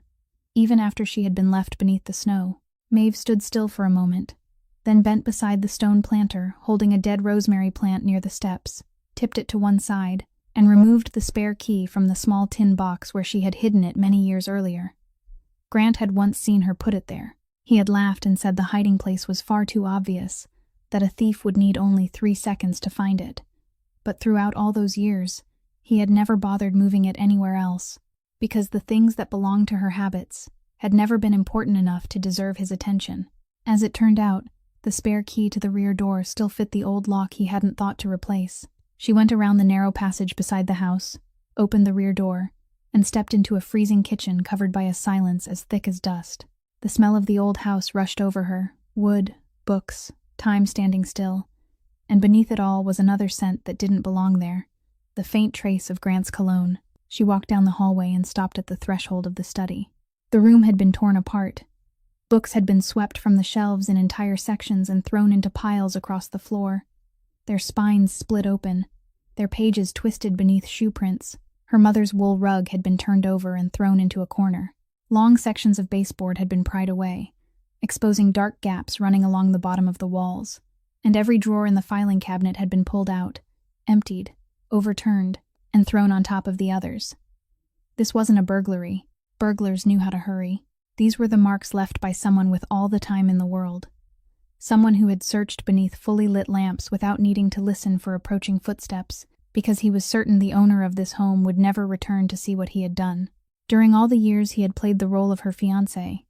even after she had been left beneath the snow. Maeve stood still for a moment, then bent beside the stone planter, holding a dead rosemary plant near the steps, tipped it to one side, and removed the spare key from the small tin box where she had hidden it many years earlier. Grant had once seen her put it there. He had laughed and said the hiding place was far too obvious, that a thief would need only 3 seconds to find it. But throughout all those years, he had never bothered moving it anywhere else, because the things that belonged to her habits had never been important enough to deserve his attention. As it turned out, the spare key to the rear door still fit the old lock he hadn't thought to replace. She went around the narrow passage beside the house, opened the rear door, and stepped into a freezing kitchen covered by a silence as thick as dust. The smell of the old house rushed over her, wood, books, time standing still, and beneath it all was another scent that didn't belong there, the faint trace of Grant's cologne. She walked down the hallway and stopped at the threshold of the study. The room had been torn apart. Books had been swept from the shelves in entire sections and thrown into piles across the floor, their spines split open, their pages twisted beneath shoe prints. Her mother's wool rug had been turned over and thrown into a corner. Long sections of baseboard had been pried away, exposing dark gaps running along the bottom of the walls, and every drawer in the filing cabinet had been pulled out, emptied, overturned, and thrown on top of the others. This wasn't a burglary. Burglars knew how to hurry. These were the marks left by someone with all the time in the world. Someone who had searched beneath fully lit lamps without needing to listen for approaching footsteps, because he was certain the owner of this home would never return to see what he had done. During all the years he had played the role of her fiancé,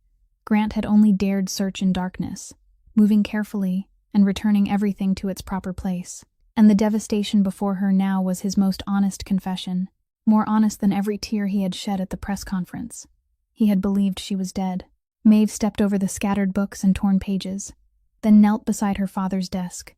Grant had only dared search in darkness, moving carefully and returning everything to its proper place. And the devastation before her now was his most honest confession, more honest than every tear he had shed at the press conference. He had believed she was dead. Maeve stepped over the scattered books and torn pages, then knelt beside her father's desk,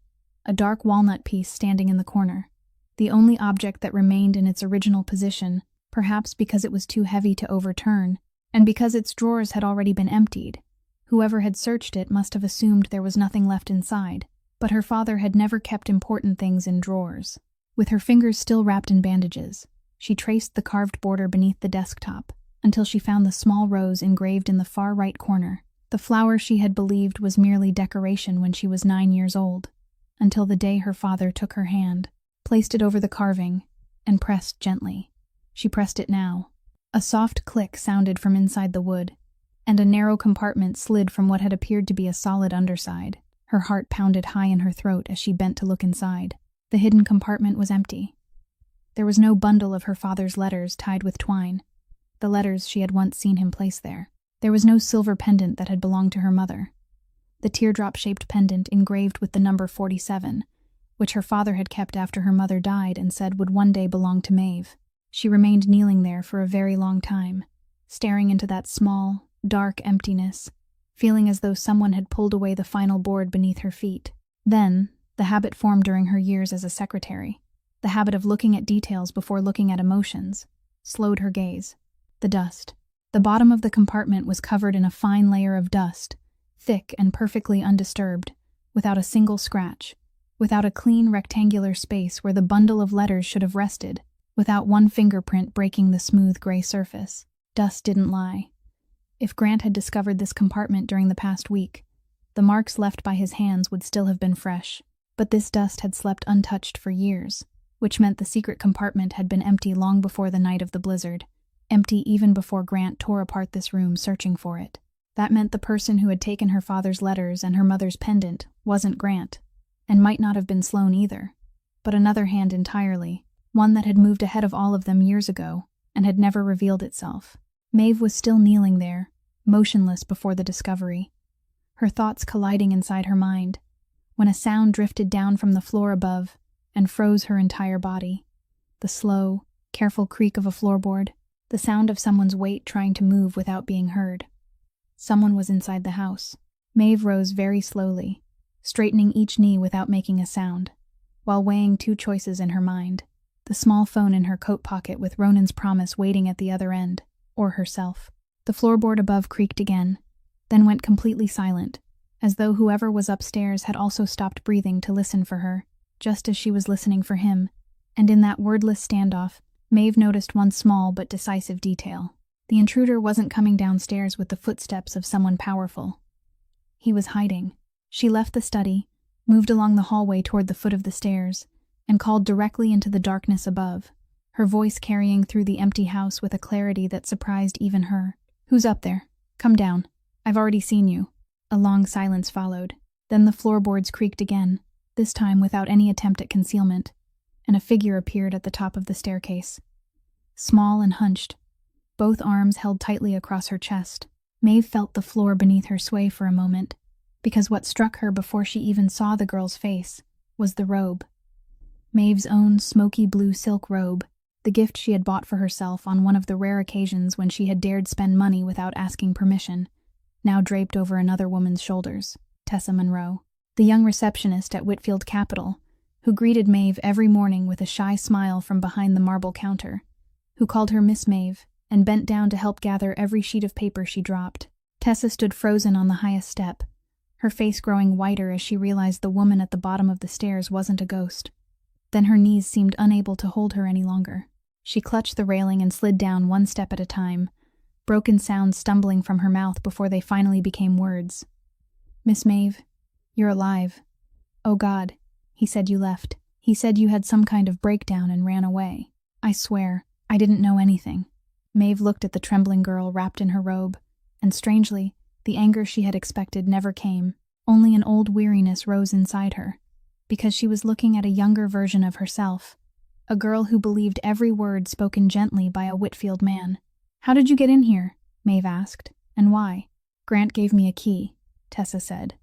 a dark walnut piece standing in the corner, the only object that remained in its original position, perhaps because it was too heavy to overturn, and because its drawers had already been emptied. Whoever had searched it must have assumed there was nothing left inside, but her father had never kept important things in drawers. With her fingers still wrapped in bandages, She traced the carved border beneath the desktop until she found the small rose engraved in the far right corner, the flower she had believed was merely decoration when she was 9 years old, until the day her father took her hand, placed it over the carving, and pressed gently. She pressed it now. A soft click sounded from inside the wood, and a narrow compartment slid from what had appeared to be a solid underside. Her heart pounded high in her throat as she bent to look inside. The hidden compartment was empty. There was no bundle of her father's letters tied with twine, the letters she had once seen him place there. There was no silver pendant that had belonged to her mother. The teardrop-shaped pendant engraved with the number 47, which her father had kept after her mother died and said would one day belong to Maeve. She remained kneeling there for a very long time, staring into that small, dark emptiness, feeling as though someone had pulled away the final board beneath her feet. Then, the habit formed during her years as a secretary, the habit of looking at details before looking at emotions, slowed her gaze. The dust. The bottom of the compartment was covered in a fine layer of dust, thick and perfectly undisturbed, without a single scratch, without a clean rectangular space where the bundle of letters should have rested, without one fingerprint breaking the smooth gray surface. Dust didn't lie. If Grant had discovered this compartment during the past week, the marks left by his hands would still have been fresh, but this dust had slept untouched for years, which meant the secret compartment had been empty long before the night of the blizzard, empty even before Grant tore apart this room searching for it. That meant the person who had taken her father's letters and her mother's pendant wasn't Grant, and might not have been Sloane either, but another hand entirely, one that had moved ahead of all of them years ago and had never revealed itself. Maeve was still kneeling there, motionless before the discovery, her thoughts colliding inside her mind, when a sound drifted down from the floor above and froze her entire body. The slow, careful creak of a floorboard, the sound of someone's weight trying to move without being heard. Someone was inside the house. Maeve rose very slowly, straightening each knee without making a sound, while weighing two choices in her mind: the small phone in her coat pocket with Ronan's promise waiting at the other end, or herself. The floorboard above creaked again, then went completely silent, as though whoever was upstairs had also stopped breathing to listen for her, just as she was listening for him. And in that wordless standoff, Maeve noticed one small but decisive detail. The intruder wasn't coming downstairs with the footsteps of someone powerful. He was hiding. She left the study, moved along the hallway toward the foot of the stairs, and called directly into the darkness above, her voice carrying through the empty house with a clarity that surprised even her. "Who's up there? Come down. I've already seen you." A long silence followed. Then the floorboards creaked again, this time without any attempt at concealment, and a figure appeared at the top of the staircase. Small and hunched, both arms held tightly across her chest. Maeve felt the floor beneath her sway for a moment, because what struck her before she even saw the girl's face was the robe. Maeve's own smoky blue silk robe, the gift she had bought for herself on one of the rare occasions when she had dared spend money without asking permission, now draped over another woman's shoulders, Tessa Monroe, the young receptionist at Whitfield Capital, who greeted Maeve every morning with a shy smile from behind the marble counter, who called her Miss Maeve and bent down to help gather every sheet of paper she dropped. Tessa stood frozen on the highest step, her face growing whiter as she realized the woman at the bottom of the stairs wasn't a ghost. Then her knees seemed unable to hold her any longer. She clutched the railing and slid down one step at a time, broken sounds stumbling from her mouth before they finally became words. "Miss Maeve, you're alive. Oh God, he said you left. He said you had some kind of breakdown and ran away. I swear, I didn't know anything." Maeve looked at the trembling girl wrapped in her robe, and strangely, the anger she had expected never came. Only an old weariness rose inside her, because she was looking at a younger version of herself, a girl who believed every word spoken gently by a Whitfield man. "How did you get in here?" Maeve asked. "And why?" "Grant gave me a key," Tessa said,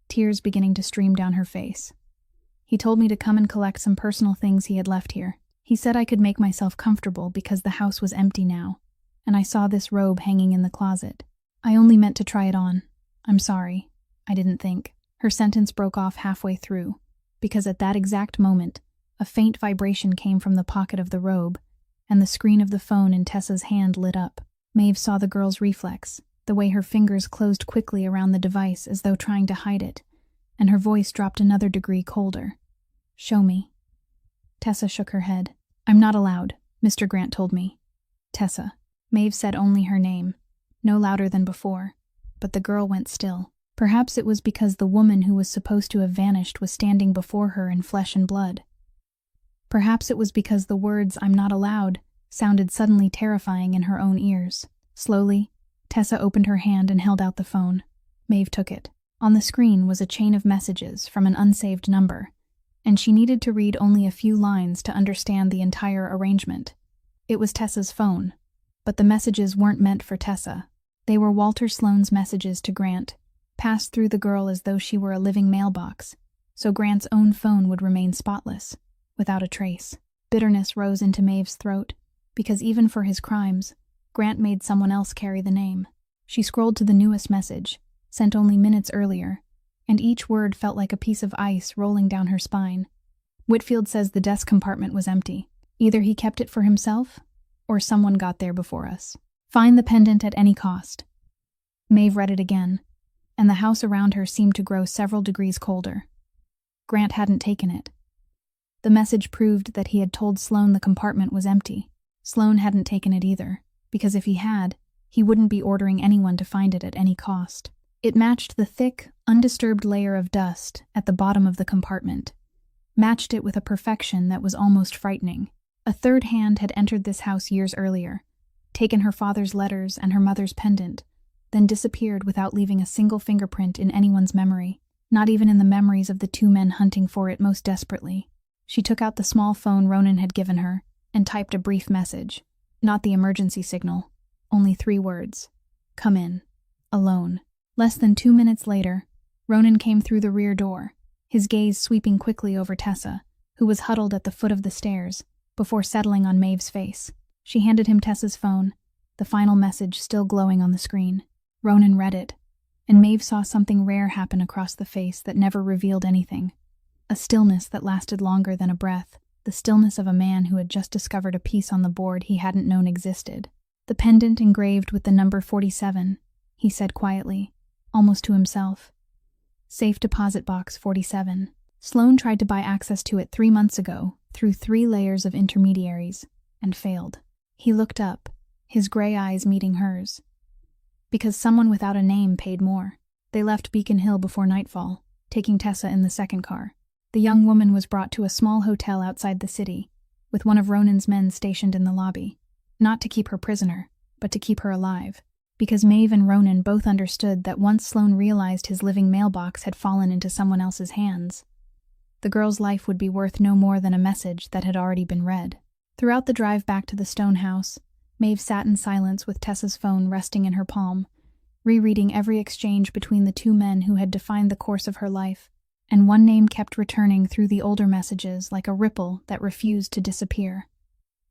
tears beginning to stream down her face. "He told me to come and collect some personal things he had left here. He said I could make myself comfortable because the house was empty now, and I saw this robe hanging in the closet. I only meant to try it on. I'm sorry. I didn't think." Her sentence broke off halfway through, because at that exact moment, a faint vibration came from the pocket of the robe, and the screen of the phone in Tessa's hand lit up. Maeve saw the girl's reflex, the way her fingers closed quickly around the device as though trying to hide it, and her voice dropped another degree colder. "Show me." Tessa shook her head. "I'm not allowed. Mr. Grant told me. Tessa. Maeve said only her name, no louder than before, but the girl went still. Perhaps it was because the woman who was supposed to have vanished was standing before her in flesh and blood. Perhaps it was because the words "I'm not allowed" sounded suddenly terrifying in her own ears. Slowly, Tessa opened her hand and held out the phone. Maeve took it. On the screen was a chain of messages from an unsaved number, and she needed to read only a few lines to understand the entire arrangement. It was Tessa's phone, but the messages weren't meant for Tessa. They were Walter Sloane's messages to Grant, passed through the girl as though she were a living mailbox, so Grant's own phone would remain spotless, without a trace. Bitterness rose into Maeve's throat, because even for his crimes, Grant made someone else carry the name. She scrolled to the newest message, sent only minutes earlier, and each word felt like a piece of ice rolling down her spine. Whitfield says the desk compartment was empty. Either he kept it for himself, or someone got there before us. Find the pendant at any cost. Maeve read it again, and the house around her seemed to grow several degrees colder. Grant hadn't taken it. The message proved that he had told Sloane the compartment was empty. Sloane hadn't taken it either, because if he had, he wouldn't be ordering anyone to find it at any cost. It matched the thick, undisturbed layer of dust at the bottom of the compartment, matched it with a perfection that was almost frightening. A third hand had entered this house years earlier, taken her father's letters and her mother's pendant, then disappeared without leaving a single fingerprint in anyone's memory, not even in the memories of the two men hunting for it most desperately. She took out the small phone Ronan had given her and typed a brief message. Not the emergency signal, only 3 words. Come in. Alone. Less than 2 minutes later, Ronan came through the rear door, his gaze sweeping quickly over Tessa, who was huddled at the foot of the stairs, before settling on Maeve's face. She handed him Tessa's phone, the final message still glowing on the screen. Ronan read it, and Maeve saw something rare happen across the face that never revealed anything. A stillness that lasted longer than a breath, the stillness of a man who had just discovered a piece on the board he hadn't known existed. The pendant engraved with the number 47, he said quietly, almost to himself. Safe deposit box 47. Sloane tried to buy access to it 3 months ago, through 3 layers of intermediaries, and failed. He looked up, his gray eyes meeting hers. Because someone without a name paid more. They left Beacon Hill before nightfall, taking Tessa in the second car. The young woman was brought to a small hotel outside the city, with one of Ronan's men stationed in the lobby. Not to keep her prisoner, but to keep her alive. Because Maeve and Ronan both understood that once Sloane realized his living mailbox had fallen into someone else's hands, the girl's life would be worth no more than a message that had already been read. Throughout the drive back to the stone house, Maeve sat in silence with Tessa's phone resting in her palm, rereading every exchange between the 2 men who had defined the course of her life, and one name kept returning through the older messages like a ripple that refused to disappear.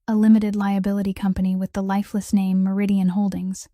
A limited liability company with the lifeless name Meridian Holdings,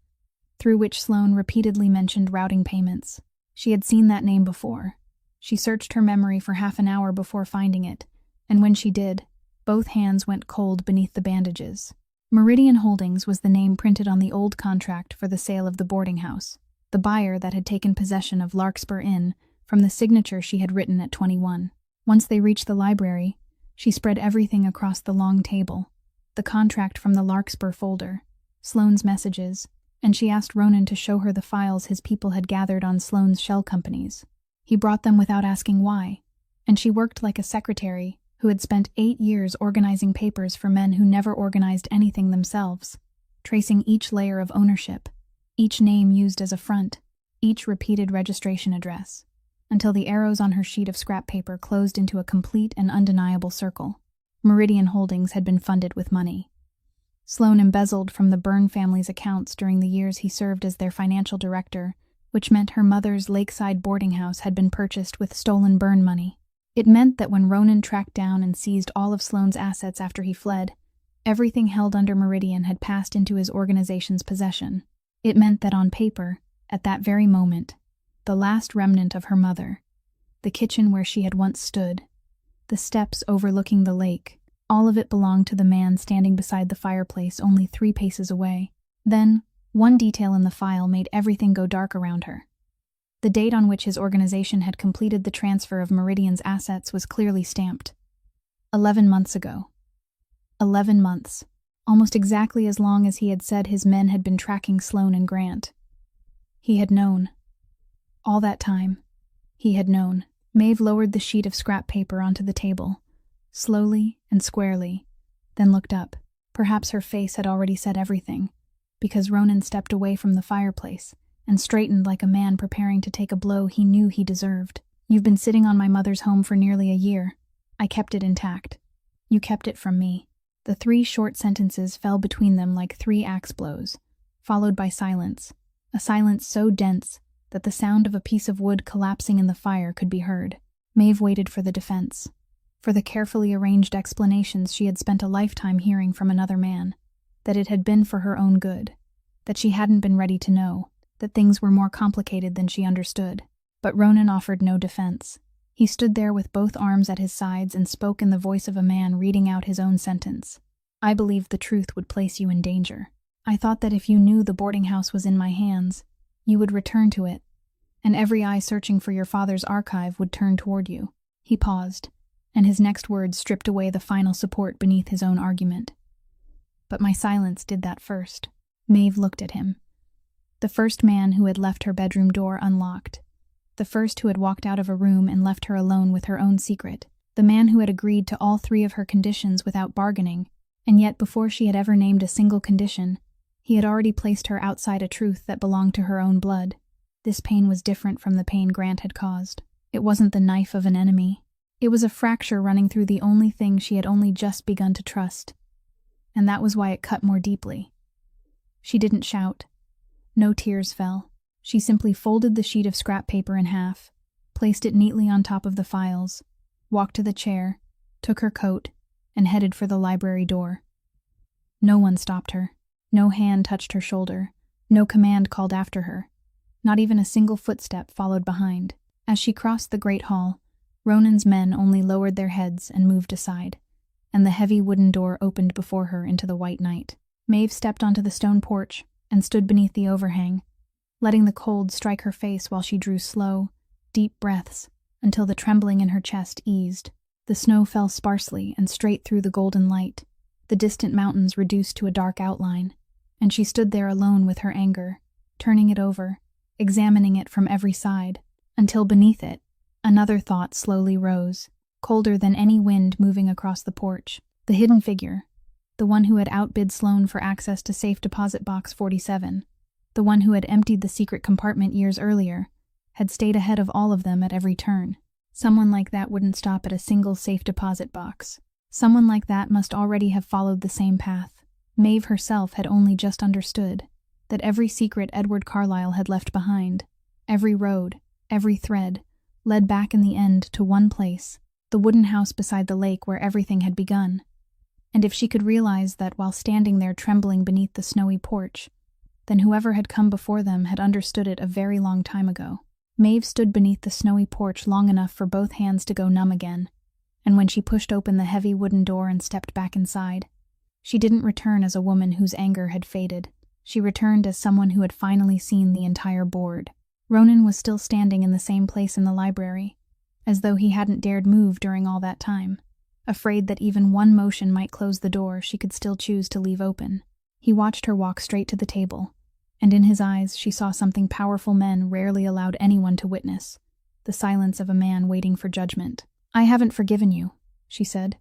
through which Sloane repeatedly mentioned routing payments. She had seen that name before. She searched her memory for half an hour before finding it, and when she did, both hands went cold beneath the bandages. Meridian Holdings was the name printed on the old contract for the sale of the boarding house, the buyer that had taken possession of Larkspur Inn from the signature she had written at 21. Once they reached the library, she spread everything across the long table, the contract from the Larkspur folder, Sloane's messages, and she asked Ronan to show her the files his people had gathered on Sloane's shell companies. He brought them without asking why, and she worked like a secretary who had spent 8 years organizing papers for men who never organized anything themselves, tracing each layer of ownership, each name used as a front, each repeated registration address, until the arrows on her sheet of scrap paper closed into a complete and undeniable circle. Meridian Holdings had been funded with money. Sloane embezzled from the Byrne family's accounts during the years he served as their financial director, which meant her mother's lakeside boarding house had been purchased with stolen Byrne money. It meant that when Ronan tracked down and seized all of Sloane's assets after he fled, everything held under Meridian had passed into his organization's possession. It meant that on paper, at that very moment, the last remnant of her mother, the kitchen where she had once stood, the steps overlooking the lake, all of it belonged to the man standing beside the fireplace only 3 paces away. Then, one detail in the file made everything go dark around her. The date on which his organization had completed the transfer of Meridian's assets was clearly stamped. 11 months ago. 11 months. almost exactly as long as he had said his men had been tracking Sloane and Grant. He had known. All that time, he had known. Maeve lowered the sheet of scrap paper onto the table, slowly and squarely, then looked up. Perhaps her face had already said everything, because Ronan stepped away from the fireplace and straightened like a man preparing to take a blow he knew he deserved. "You've been sitting on my mother's home for nearly a year. I kept it intact. You kept it from me." The 3 short sentences fell between them like 3 axe blows, followed by silence, a silence so dense that the sound of a piece of wood collapsing in the fire could be heard. Maeve waited for the defense, for the carefully arranged explanations she had spent a lifetime hearing from another man, that it had been for her own good, that she hadn't been ready to know, that things were more complicated than she understood. But Ronan offered no defense. He stood there with both arms at his sides and spoke in the voice of a man reading out his own sentence. "I believed the truth would place you in danger. I thought that if you knew the boarding house was in my hands, you would return to it, and every eye searching for your father's archive would turn toward you." He paused, and his next words stripped away the final support beneath his own argument. "But my silence did that first." Maeve looked at him. The first man who had left her bedroom door unlocked. The first who had walked out of a room and left her alone with her own secret. The man who had agreed to all 3 of her conditions without bargaining, and yet before she had ever named a single condition, he had already placed her outside a truth that belonged to her own blood. This pain was different from the pain Grant had caused. It wasn't the knife of an enemy. It was a fracture running through the only thing she had only just begun to trust. And that was why it cut more deeply. She didn't shout. No tears fell. She simply folded the sheet of scrap paper in half, placed it neatly on top of the files, walked to the chair, took her coat, and headed for the library door. No one stopped her. No hand touched her shoulder. No command called after her. Not even a single footstep followed behind. As she crossed the great hall, Ronan's men only lowered their heads and moved aside, and the heavy wooden door opened before her into the white night. Maeve stepped onto the stone porch and stood beneath the overhang, letting the cold strike her face while she drew slow, deep breaths until the trembling in her chest eased. The snow fell sparsely and straight through the golden light, the distant mountains reduced to a dark outline, and she stood there alone with her anger, turning it over, examining it from every side, until beneath it, another thought slowly rose, colder than any wind moving across the porch. The hidden figure, the one who had outbid Sloane for access to safe deposit box 47, the one who had emptied the secret compartment years earlier, had stayed ahead of all of them at every turn. Someone like that wouldn't stop at a single safe deposit box. Someone like that must already have followed the same path. Maeve herself had only just understood that every secret Edward Carlyle had left behind, every road, every thread, led back in the end to one place, the wooden house beside the lake where everything had begun. And if she could realize that while standing there trembling beneath the snowy porch, then whoever had come before them had understood it a very long time ago. Maeve stood beneath the snowy porch long enough for both hands to go numb again, and when she pushed open the heavy wooden door and stepped back inside, she didn't return as a woman whose anger had faded. She returned as someone who had finally seen the entire board. Ronan was still standing in the same place in the library, as though he hadn't dared move during all that time, afraid that even one motion might close the door she could still choose to leave open. He watched her walk straight to the table, and in his eyes she saw something powerful men rarely allowed anyone to witness, the silence of a man waiting for judgment. "I haven't forgiven you," she said,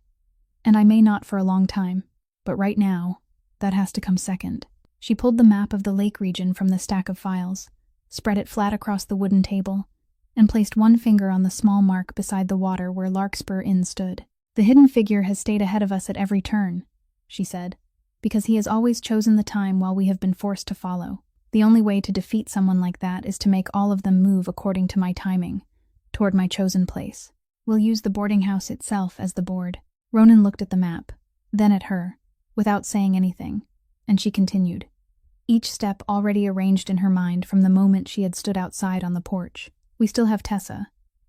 "and I may not for a long time, but right now, that has to come second." She pulled the map of the lake region from the stack of files, spread it flat across the wooden table, and placed one finger on the small mark beside the water where Larkspur Inn stood. "The hidden figure has stayed ahead of us at every turn," she said, "because he has always chosen the time while we have been forced to follow. The only way to defeat someone like that is to make all of them move according to my timing, toward my chosen place. We'll use the boarding house itself as the board." Ronan looked at the map, then at her, without saying anything, and she continued, each step already arranged in her mind from the moment she had stood outside on the porch. "We still have Tessa,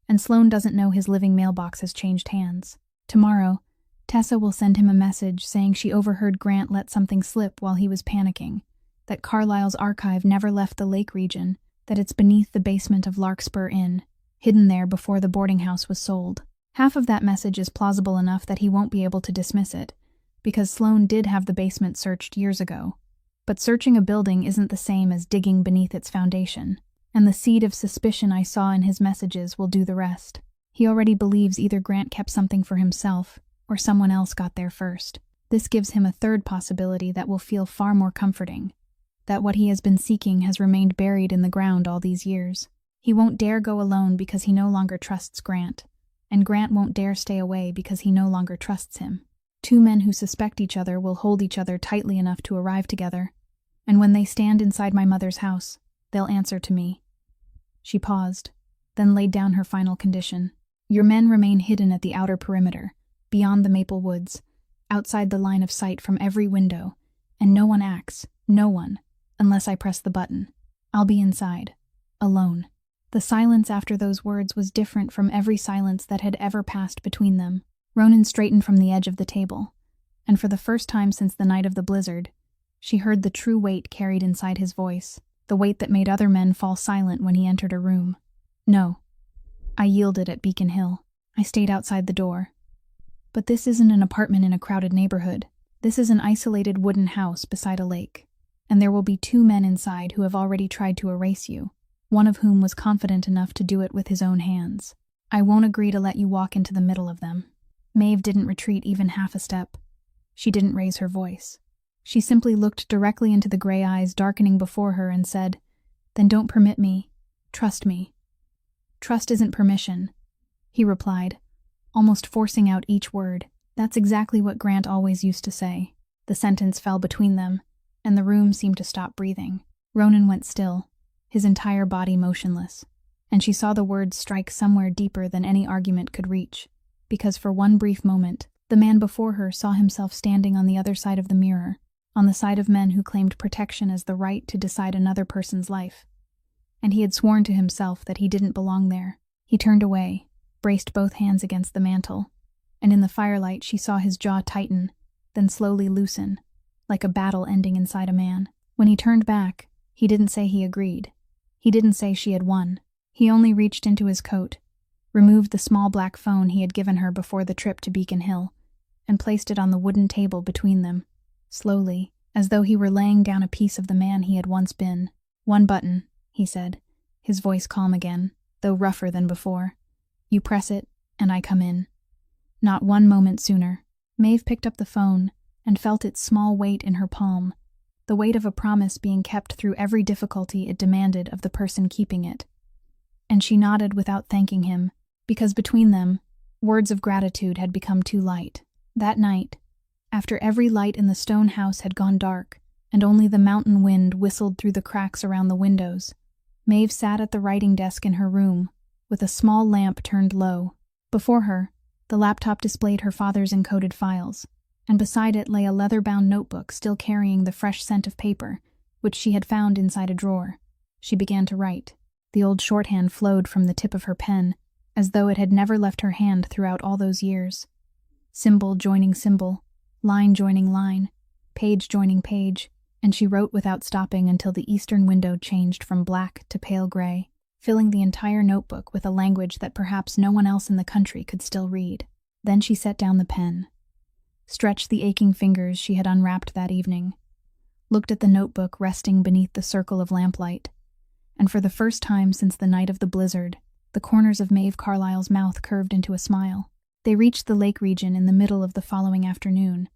and Sloane doesn't know his living mailbox has changed hands. Tomorrow, Tessa will send him a message saying she overheard Grant let something slip while he was panicking, that Carlyle's archive never left the lake region, that it's beneath the basement of Larkspur Inn, hidden there before the boarding house was sold. Half of that message is plausible enough that he won't be able to dismiss it, because Sloane did have the basement searched years ago. But searching a building isn't the same as digging beneath its foundation, and the seed of suspicion I saw in his messages will do the rest. He already believes either Grant kept something for himself, or someone else got there first. This gives him a third possibility that will feel far more comforting, that what he has been seeking has remained buried in the ground all these years. He won't dare go alone because he no longer trusts Grant, and Grant won't dare stay away because he no longer trusts him. Two men who suspect each other will hold each other tightly enough to arrive together, and when they stand inside my mother's house, they'll answer to me. She paused, then laid down her final condition. Your men remain hidden at the outer perimeter, beyond the maple woods, outside the line of sight from every window, and no one acts, no one, unless I press the button. I'll be inside, alone. The silence after those words was different from every silence that had ever passed between them. Ronan straightened from the edge of the table, and for the first time since the night of the blizzard, she heard the true weight carried inside his voice, the weight that made other men fall silent when he entered a room. No. I yielded at Beacon Hill. I stayed outside the door. But this isn't an apartment in a crowded neighborhood. This is an isolated wooden house beside a lake, and there will be two men inside who have already tried to erase you, one of whom was confident enough to do it with his own hands. I won't agree to let you walk into the middle of them. Maeve didn't retreat even half a step. She didn't raise her voice. She simply looked directly into the gray eyes darkening before her and said, "Then don't permit me. Trust me." "Trust isn't permission," he replied, almost forcing out each word. That's exactly what Grant always used to say. The sentence fell between them, and the room seemed to stop breathing. Ronan went still, his entire body motionless, and she saw the words strike somewhere deeper than any argument could reach, because for one brief moment, the man before her saw himself standing on the other side of the mirror, on the side of men who claimed protection as the right to decide another person's life. And he had sworn to himself that he didn't belong there. He turned away, braced both hands against the mantel, and in the firelight she saw his jaw tighten, then slowly loosen, like a battle ending inside a man. When he turned back, he didn't say he agreed. He didn't say she had won. He only reached into his coat, removed the small black phone he had given her before the trip to Beacon Hill, and placed it on the wooden table between them, slowly, as though he were laying down a piece of the man he had once been. "One button," he said, his voice calm again, though rougher than before. "You press it, and I come in." Not one moment sooner, Maeve picked up the phone and felt its small weight in her palm, the weight of a promise being kept through every difficulty it demanded of the person keeping it. And she nodded without thanking him, because between them, words of gratitude had become too light. That night, after every light in the stone house had gone dark, and only the mountain wind whistled through the cracks around the windows, Maeve sat at the writing desk in her room, with a small lamp turned low. Before her, the laptop displayed her father's encoded files, and beside it lay a leather-bound notebook still carrying the fresh scent of paper, which she had found inside a drawer. She began to write. The old shorthand flowed from the tip of her pen, as though it had never left her hand throughout all those years. Symbol joining symbol, line joining line, page joining page, and she wrote without stopping until the eastern window changed from black to pale gray, filling the entire notebook with a language that perhaps no one else in the country could still read. Then she set down the pen, stretched the aching fingers she had unwrapped that evening, looked at the notebook resting beneath the circle of lamplight, and for the first time since the night of the blizzard, the corners of Maeve Carlyle's mouth curved into a smile. They reached the lake region in the middle of the following afternoon,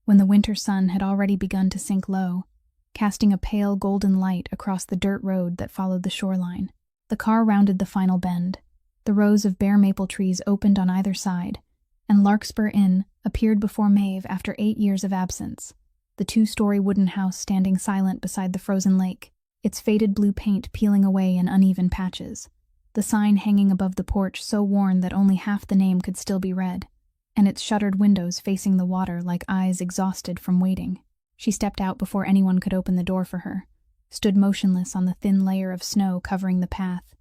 when the winter sun had already begun to sink low, casting a pale golden light across the dirt road that followed the shoreline. The car rounded the final bend. The rows of bare maple trees opened on either side, and Larkspur Inn appeared before Maeve after 8 years of absence, the 2-story wooden house standing silent beside the frozen lake, its faded blue paint peeling away in uneven patches, the sign hanging above the porch so worn that only half the name could still be read, and its shuttered windows facing the water like eyes exhausted from waiting. She stepped out before anyone could open the door for her, stood motionless on the thin layer of snow covering the path,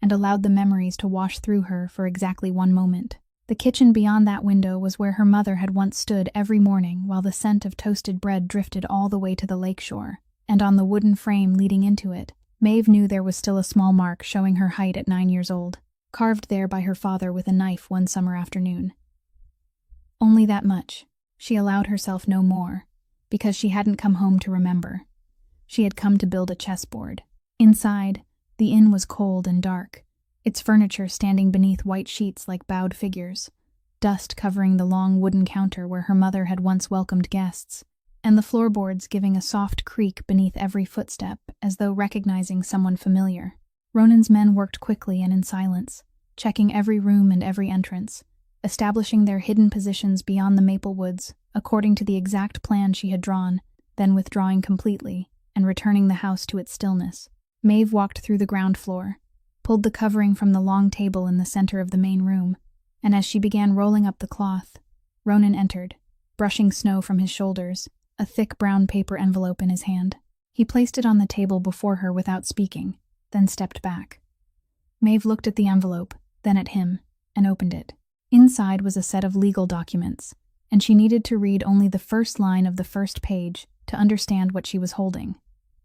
and allowed the memories to wash through her for exactly 1 moment. The kitchen beyond that window was where her mother had once stood every morning while the scent of toasted bread drifted all the way to the lakeshore, and on the wooden frame leading into it, Maeve knew there was still a small mark showing her height at 9 years old, carved there by her father with a knife one summer afternoon. Only that much. She allowed herself no more, because she hadn't come home to remember. She had come to build a chessboard. Inside, the inn was cold and dark, its furniture standing beneath white sheets like bowed figures, dust covering the long wooden counter where her mother had once welcomed guests, and the floorboards giving a soft creak beneath every footstep as though recognizing someone familiar. Ronan's men worked quickly and in silence, checking every room and every entrance, establishing their hidden positions beyond the maple woods according to the exact plan she had drawn, then withdrawing completely and returning the house to its stillness. Maeve walked through the ground floor, pulled the covering from the long table in the center of the main room, and as she began rolling up the cloth, Ronan entered, brushing snow from his shoulders, a thick brown paper envelope in his hand. He placed it on the table before her without speaking, then stepped back. Maeve looked at the envelope, then at him, and opened it. Inside was a set of legal documents, and she needed to read only the first line of the first page to understand what she was holding.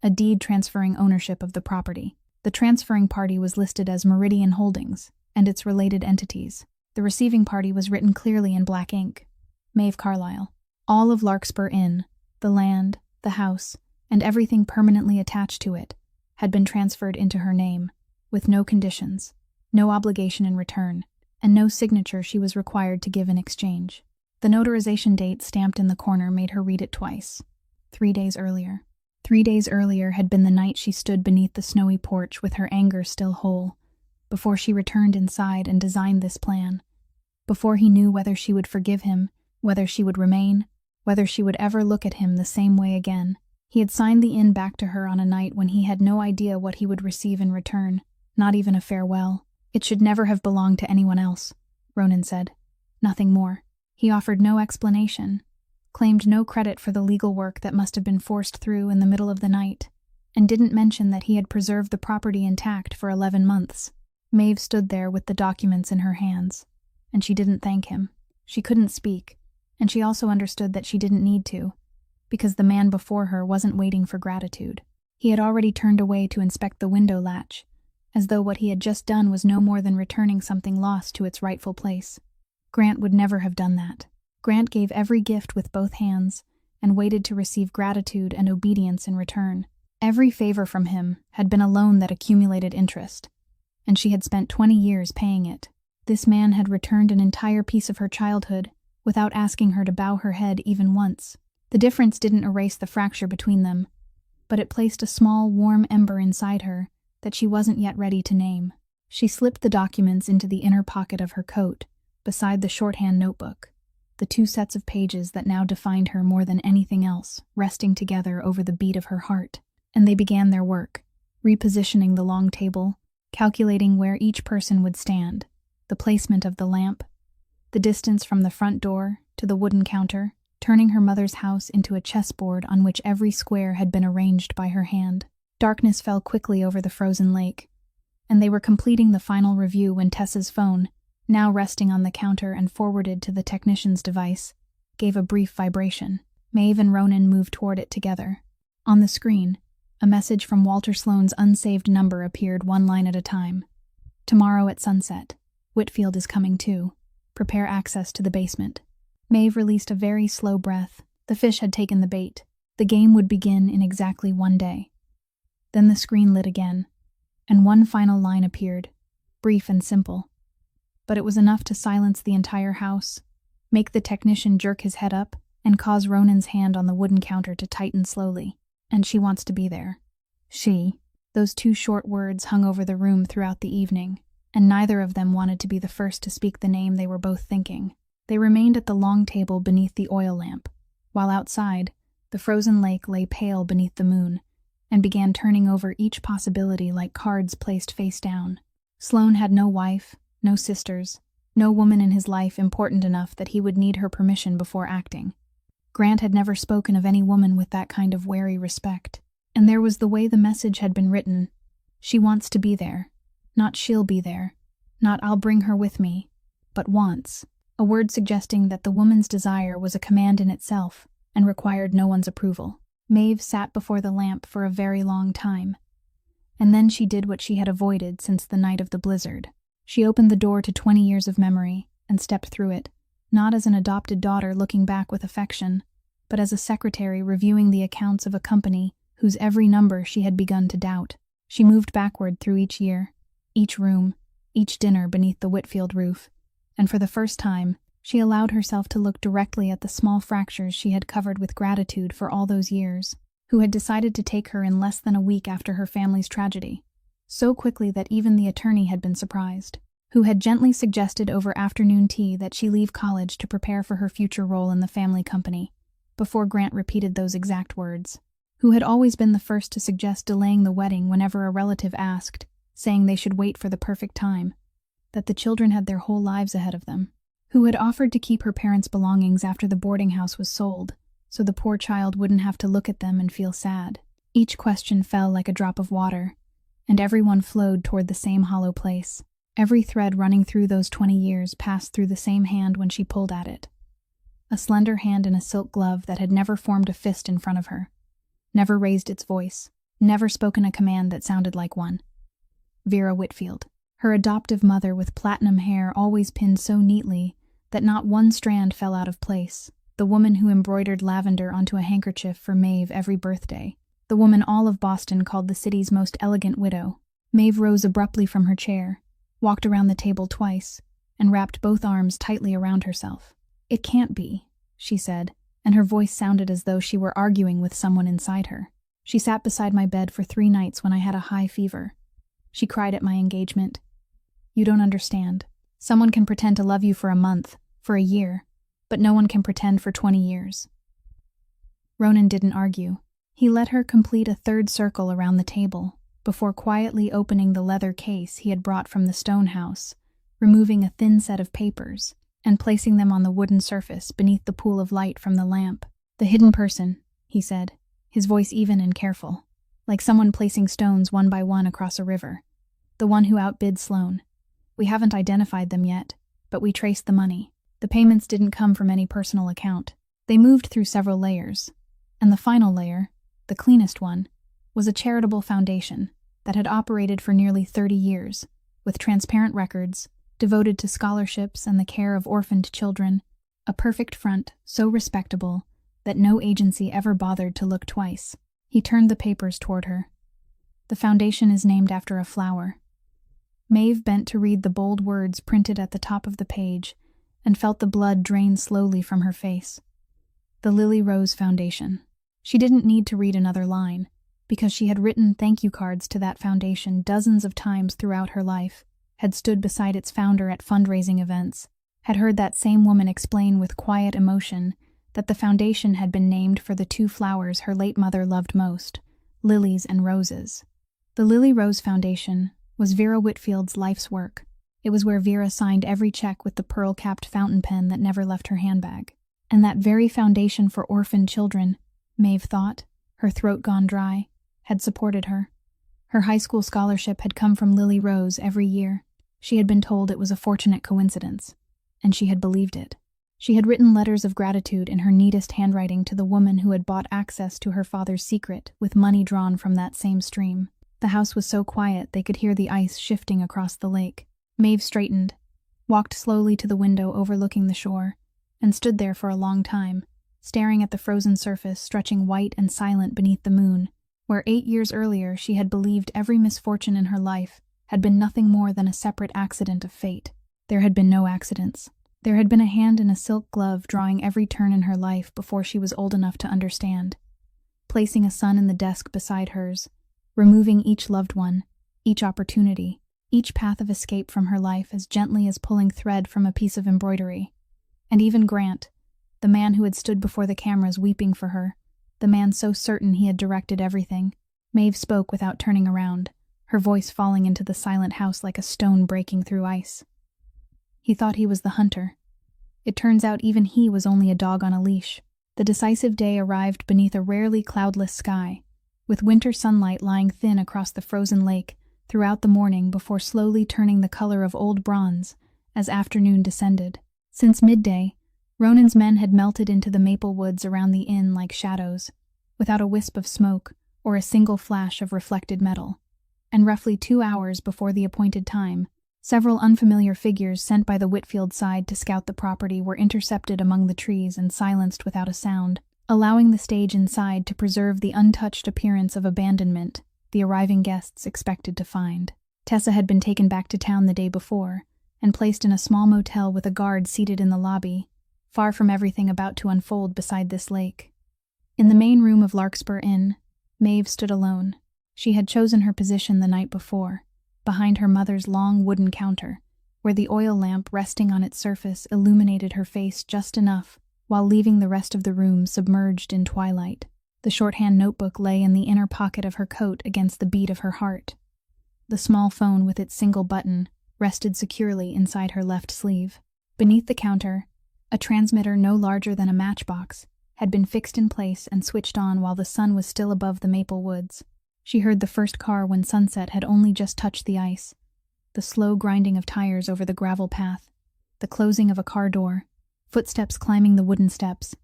A deed transferring ownership of the property. The transferring party was listed as Meridian Holdings and its related entities. The receiving party was written clearly in black ink. Maeve Carlyle. All of Larkspur Inn, the land, the house, and everything permanently attached to it, had been transferred into her name, with no conditions, no obligation in return, and no signature she was required to give in exchange. The notarization date stamped in the corner made her read it twice. 3 days earlier. 3 days earlier had been the night she stood beneath the snowy porch with her anger still whole, before she returned inside and designed this plan, before he knew whether she would forgive him, whether she would remain, whether she would ever look at him the same way again. He had signed the inn back to her on a night when he had no idea what he would receive in return, not even a farewell. It should never have belonged to anyone else, Ronan said. Nothing more. He offered no explanation, claimed no credit for the legal work that must have been forced through in the middle of the night, and didn't mention that he had preserved the property intact for 11 months. Maeve stood there with the documents in her hands, and she didn't thank him. She couldn't speak, and she also understood that she didn't need to, because the man before her wasn't waiting for gratitude. He had already turned away to inspect the window latch, as though what he had just done was no more than returning something lost to its rightful place. Grant would never have done that. Grant gave every gift with both hands, and waited to receive gratitude and obedience in return. Every favor from him had been a loan that accumulated interest, and she had spent 20 years paying it. This man had returned an entire piece of her childhood, without asking her to bow her head even once. The difference didn't erase the fracture between them, but it placed a small, warm ember inside her that she wasn't yet ready to name. She slipped the documents into the inner pocket of her coat, beside the shorthand notebook, the 2 sets of pages that now defined her more than anything else, resting together over the beat of her heart. And they began their work, repositioning the long table, calculating where each person would stand, the placement of the lamp, the distance from the front door to the wooden counter, turning her mother's house into a chessboard on which every square had been arranged by her hand. Darkness fell quickly over the frozen lake, and they were completing the final review when Tessa's phone, now resting on the counter and forwarded to the technician's device, gave a brief vibration. Maeve and Ronan moved toward it together. On the screen, a message from Walter Sloane's unsaved number appeared 1 line at a time. Tomorrow at sunset. Whitfield is coming too. Prepare access to the basement. Maeve released a very slow breath. The fish had taken the bait. The game would begin in exactly 1 day. Then the screen lit again, and one final line appeared, brief and simple. But it was enough to silence the entire house, make the technician jerk his head up, and cause Ronan's hand on the wooden counter to tighten slowly. And she wants to be there. She. Those 2 short words hung over the room throughout the evening, and neither of them wanted to be the first to speak the name they were both thinking. They remained at the long table beneath the oil lamp, while outside, the frozen lake lay pale beneath the moon, and began turning over each possibility like cards placed face down. Sloane had no wife, no sisters, no woman in his life important enough that he would need her permission before acting. Grant had never spoken of any woman with that kind of wary respect. And there was the way the message had been written. She wants to be there. Not she'll be there. Not I'll bring her with me. But wants. A word suggesting that the woman's desire was a command in itself and required no one's approval. Maeve sat before the lamp for a very long time. And then she did what she had avoided since the night of the blizzard. She opened the door to 20 years of memory and stepped through it, not as an adopted daughter looking back with affection, but as a secretary reviewing the accounts of a company whose every number she had begun to doubt. She moved backward through each year, each room, each dinner beneath the Whitfield roof, and for the first time, she allowed herself to look directly at the small fractures she had covered with gratitude for all those years, who had decided to take her in less than a week after her family's tragedy, so quickly that even the attorney had been surprised, who had gently suggested over afternoon tea that she leave college to prepare for her future role in the family company, before Grant repeated those exact words, who had always been the first to suggest delaying the wedding whenever a relative asked, saying they should wait for the perfect time, that the children had their whole lives ahead of them, who had offered to keep her parents' belongings after the boarding house was sold, so the poor child wouldn't have to look at them and feel sad. Each question fell like a drop of water, and everyone flowed toward the same hollow place. Every thread running through those 20 years passed through the same hand when she pulled at it. A slender hand in a silk glove that had never formed a fist in front of her, never raised its voice, never spoken a command that sounded like one. Vera Whitfield, her adoptive mother with platinum hair always pinned so neatly that not one strand fell out of place, the woman who embroidered lavender onto a handkerchief for Maeve every birthday, the woman all of Boston called the city's most elegant widow. Maeve rose abruptly from her chair, walked around the table twice, and wrapped both arms tightly around herself. "It can't be," she said, and her voice sounded as though she were arguing with someone inside her. "She sat beside my bed for 3 nights when I had a high fever. She cried at my engagement. You don't understand. Someone can pretend to love you for a month, for a year, but no one can pretend for 20 years. Ronan didn't argue. He let her complete a 3rd circle around the table, before quietly opening the leather case he had brought from the stone house, removing a thin set of papers, and placing them on the wooden surface beneath the pool of light from the lamp. "The hidden person," he said, his voice even and careful, like someone placing stones one by one across a river. "The one who outbid Sloane. We haven't identified them yet, but we traced the money. The payments didn't come from any personal account. They moved through several layers, and the final layer, the cleanest one, was a charitable foundation that had operated for nearly 30 years, with transparent records, devoted to scholarships and the care of orphaned children, a perfect front so respectable that no agency ever bothered to look twice." He turned the papers toward her. "The foundation is named after a flower." Maeve bent to read the bold words printed at the top of the page and felt the blood drain slowly from her face. "The Lily Rose Foundation." She didn't need to read another line, because she had written thank you cards to that foundation dozens of times throughout her life, had stood beside its founder at fundraising events, had heard that same woman explain with quiet emotion that the foundation had been named for the 2 flowers her late mother loved most, lilies and roses. The Lily Rose Foundation was Vera Whitfield's life's work. It was where Vera signed every check with the pearl-capped fountain pen that never left her handbag. And that very foundation for orphaned children, Maeve thought, her throat gone dry, had supported her. Her high school scholarship had come from Lily Rose every year. She had been told it was a fortunate coincidence, and she had believed it. She had written letters of gratitude in her neatest handwriting to the woman who had bought access to her father's secret with money drawn from that same stream. The house was so quiet they could hear the ice shifting across the lake. Maeve straightened, walked slowly to the window overlooking the shore, and stood there for a long time, staring at the frozen surface stretching white and silent beneath the moon, where 8 years earlier she had believed every misfortune in her life had been nothing more than a separate accident of fate. There had been no accidents. There had been a hand in a silk glove drawing every turn in her life before she was old enough to understand, placing a son in the desk beside hers, removing each loved one, each opportunity, each path of escape from her life as gently as pulling thread from a piece of embroidery. And even Grant, the man who had stood before the cameras weeping for her, the man so certain he had directed everything. Maeve spoke without turning around, her voice falling into the silent house like a stone breaking through ice. He thought he was the hunter. It turns out even he was only a dog on a leash. The decisive day arrived beneath a rarely cloudless sky, with winter sunlight lying thin across the frozen lake throughout the morning before slowly turning the color of old bronze as afternoon descended. Since midday, Ronan's men had melted into the maple woods around the inn like shadows, without a wisp of smoke or a single flash of reflected metal. And roughly 2 hours before the appointed time, Several unfamiliar figures sent by the Whitfield side to scout the property were intercepted among the trees and silenced without a sound, allowing the stage inside to preserve the untouched appearance of abandonment the arriving guests expected to find. Tessa had been taken back to town the day before and placed in a small motel with a guard seated in the lobby, far from everything about to unfold beside this lake. In the main room of Larkspur Inn, Maeve stood alone. She had chosen her position the night before, behind her mother's long wooden counter, where the oil lamp resting on its surface illuminated her face just enough, while leaving the rest of the room submerged in twilight. The shorthand notebook lay in the inner pocket of her coat against the beat of her heart. The small phone with its single button rested securely inside her left sleeve. Beneath the counter, a transmitter no larger than a matchbox had been fixed in place and switched on while the sun was still above the maple woods. She heard the first car when sunset had only just touched the ice, the slow grinding of tires over the gravel path, the closing of a car door, footsteps climbing the wooden steps,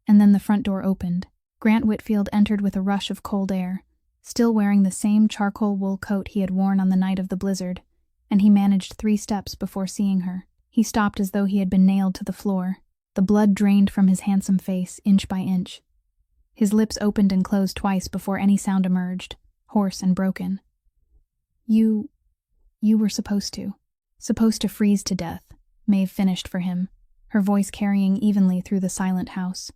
and then the front door opened. Grant Whitfield entered with a rush of cold air, still wearing the same charcoal wool coat he had worn on the night of the blizzard, and he managed 3 steps before seeing her. He stopped as though he had been nailed to the floor. The blood drained from his handsome face, inch by inch. His lips opened and closed twice before any sound emerged, hoarse and broken. You were supposed to freeze to death, Maeve finished for him, her voice carrying evenly through the silent house.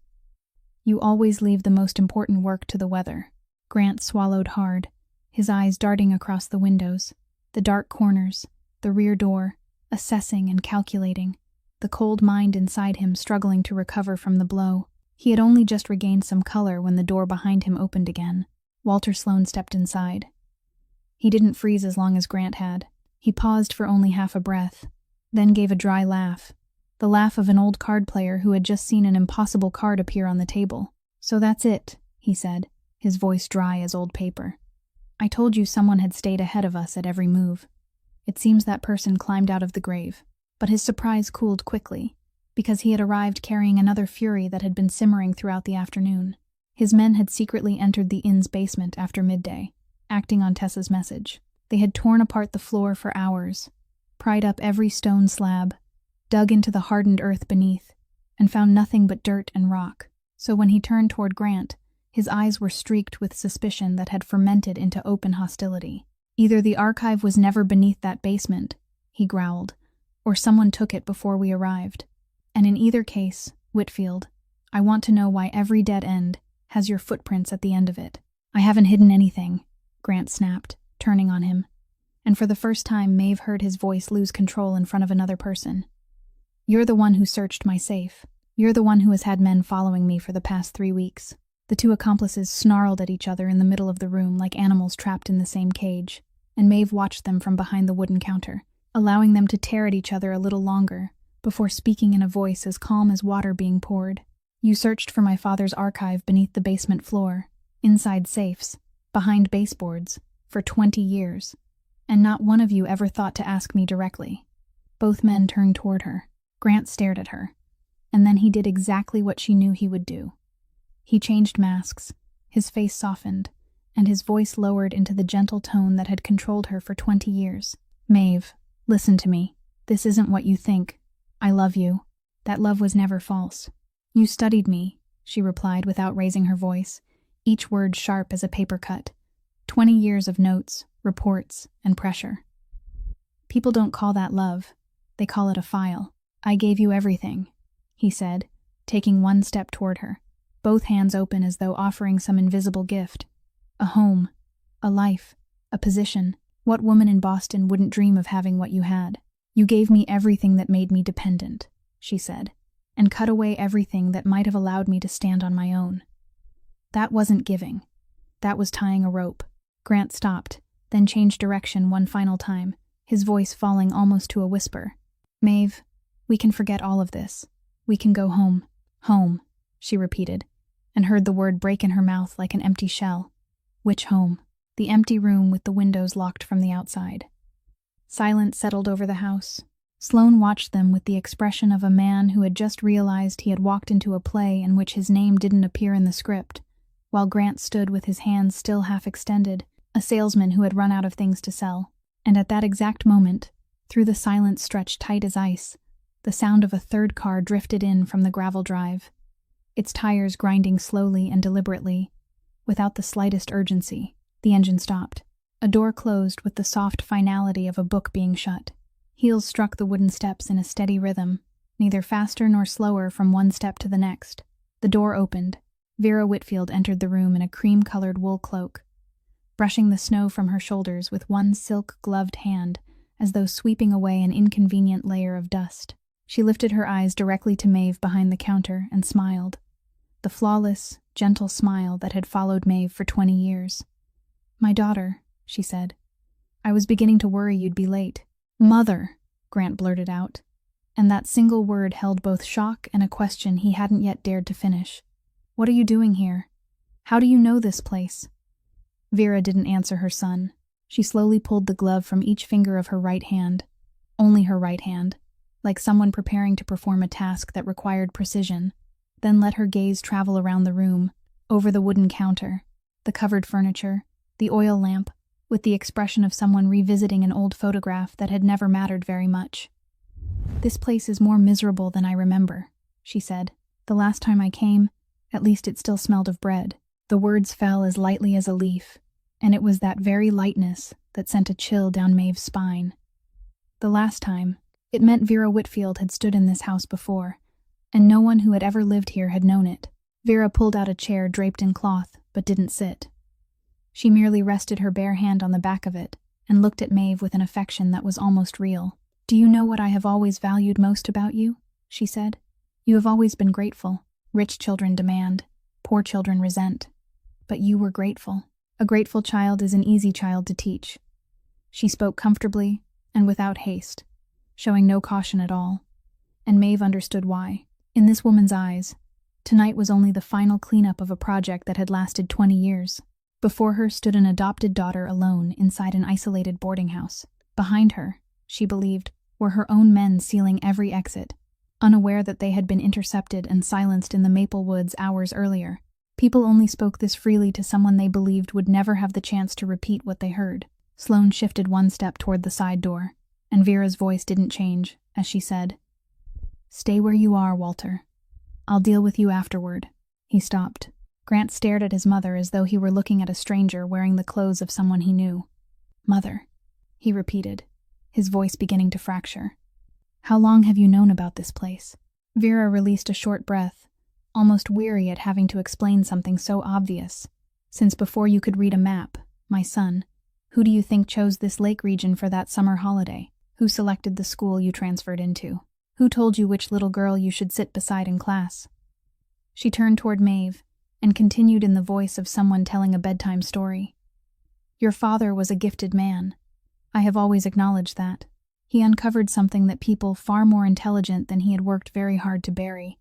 You always leave the most important work to the weather. Grant swallowed hard, his eyes darting across the windows, the dark corners, the rear door, assessing and calculating, the cold mind inside him struggling to recover from the blow. He had only just regained some color when the door behind him opened again. Walter Sloane stepped inside. He didn't freeze as long as Grant had. He paused for only half a breath, then gave a dry laugh, the laugh of an old card player who had just seen an impossible card appear on the table. So that's it, he said, his voice dry as old paper. I told you someone had stayed ahead of us at every move. It seems that person climbed out of the grave. But his surprise cooled quickly, because he had arrived carrying another fury that had been simmering throughout the afternoon. His men had secretly entered the inn's basement after midday, acting on Tessa's message. They had torn apart the floor for hours, pried up every stone slab, dug into the hardened earth beneath, and found nothing but dirt and rock. So when he turned toward Grant, his eyes were streaked with suspicion that had fermented into open hostility. Either the archive was never beneath that basement, he growled, or someone took it before we arrived. And in either case, Whitfield, I want to know why every dead end has your footprints at the end of it. I haven't hidden anything, Grant snapped, turning on him. And for the first time, Maeve heard his voice lose control in front of another person. You're the one who searched my safe. You're the one who has had men following me for the past 3 weeks. The 2 accomplices snarled at each other in the middle of the room like animals trapped in the same cage, and Maeve watched them from behind the wooden counter, allowing them to tear at each other a little longer, before speaking in a voice as calm as water being poured. You searched for my father's archive beneath the basement floor, inside safes, behind baseboards, for 20 years, and not one of you ever thought to ask me directly. Both men turned toward her. Grant stared at her, and then he did exactly what she knew he would do. He changed masks, his face softened, and his voice lowered into the gentle tone that had controlled her for 20 years. Maeve, listen to me. This isn't what you think. I love you. That love was never false. You studied me, she replied without raising her voice, each word sharp as a paper cut. 20 years of notes, reports, and pressure. People don't call that love. They call it a file. I gave you everything, he said, taking one step toward her, both hands open as though offering some invisible gift. A home, a life, a position. What woman in Boston wouldn't dream of having what you had? You gave me everything that made me dependent, she said, and cut away everything that might have allowed me to stand on my own. That wasn't giving. That was tying a rope. Grant stopped, then changed direction one final time, his voice falling almost to a whisper. Maeve, we can forget all of this. We can go home. Home, she repeated, and heard the word break in her mouth like an empty shell. Which home? The empty room with the windows locked from the outside. Silence settled over the house. Sloane watched them with the expression of a man who had just realized he had walked into a play in which his name didn't appear in the script, while Grant stood with his hands still half extended, a salesman who had run out of things to sell. And at that exact moment, Through the silence stretched tight as ice, the sound of a third car drifted in from the gravel drive, its tires grinding slowly and deliberately. Without the slightest urgency, the engine stopped. A door closed with the soft finality of a book being shut. Heels struck the wooden steps in a steady rhythm, neither faster nor slower from one step to the next. The door opened. Vera Whitfield entered the room in a cream-colored wool cloak, brushing the snow from her shoulders with one silk-gloved hand, as though sweeping away an inconvenient layer of dust. She lifted her eyes directly to Maeve behind the counter and smiled. The flawless, gentle smile that had followed Maeve for 20 years. "My daughter," she said. "I was beginning to worry you'd be late." "Mother," Grant blurted out, and that single word held both shock and a question he hadn't yet dared to finish. "What are you doing here? How do you know this place?" Vera didn't answer her son. She slowly pulled the glove from each finger of her right hand, only her right hand, like someone preparing to perform a task that required precision, then let her gaze travel around the room, over the wooden counter, the covered furniture, the oil lamp, with the expression of someone revisiting an old photograph that had never mattered very much. "This place is more miserable than I remember," she said. "The last time I came, at least it still smelled of bread." The words fell as lightly as a leaf, and it was that very lightness that sent a chill down Maeve's spine. The last time, it meant Vera Whitfield had stood in this house before, and no one who had ever lived here had known it. Vera pulled out a chair draped in cloth, but didn't sit. She merely rested her bare hand on the back of it and looked at Maeve with an affection that was almost real. "Do you know what I have always valued most about you?" she said. "You have always been grateful. Rich children demand, poor children resent. But you were grateful. A grateful child is an easy child to teach." She spoke comfortably and without haste, showing no caution at all. And Maeve understood why. In this woman's eyes, tonight was only the final cleanup of a project that had lasted 20 years. Before her stood an adopted daughter alone inside an isolated boarding house. Behind her, she believed, were her own men sealing every exit, unaware that they had been intercepted and silenced in the Maple Woods hours earlier. People only spoke this freely to someone they believed would never have the chance to repeat what they heard. Sloane shifted one step toward the side door, and Vera's voice didn't change as she said, "Stay where you are, Walter. I'll deal with you afterward." He stopped. Grant stared at his mother as though he were looking at a stranger wearing the clothes of someone he knew. "Mother," he repeated, his voice beginning to fracture. "How long have you known about this place?" Vera released a short breath, almost weary at having to explain something so obvious. "Since before you could read a map, my son. Who do you think chose this lake region for that summer holiday? Who selected the school you transferred into? Who told you which little girl you should sit beside in class?" She turned toward Maeve and continued in the voice of someone telling a bedtime story. "Your father was a gifted man. I have always acknowledged that. He uncovered something that people far more intelligent than he had worked very hard to bury.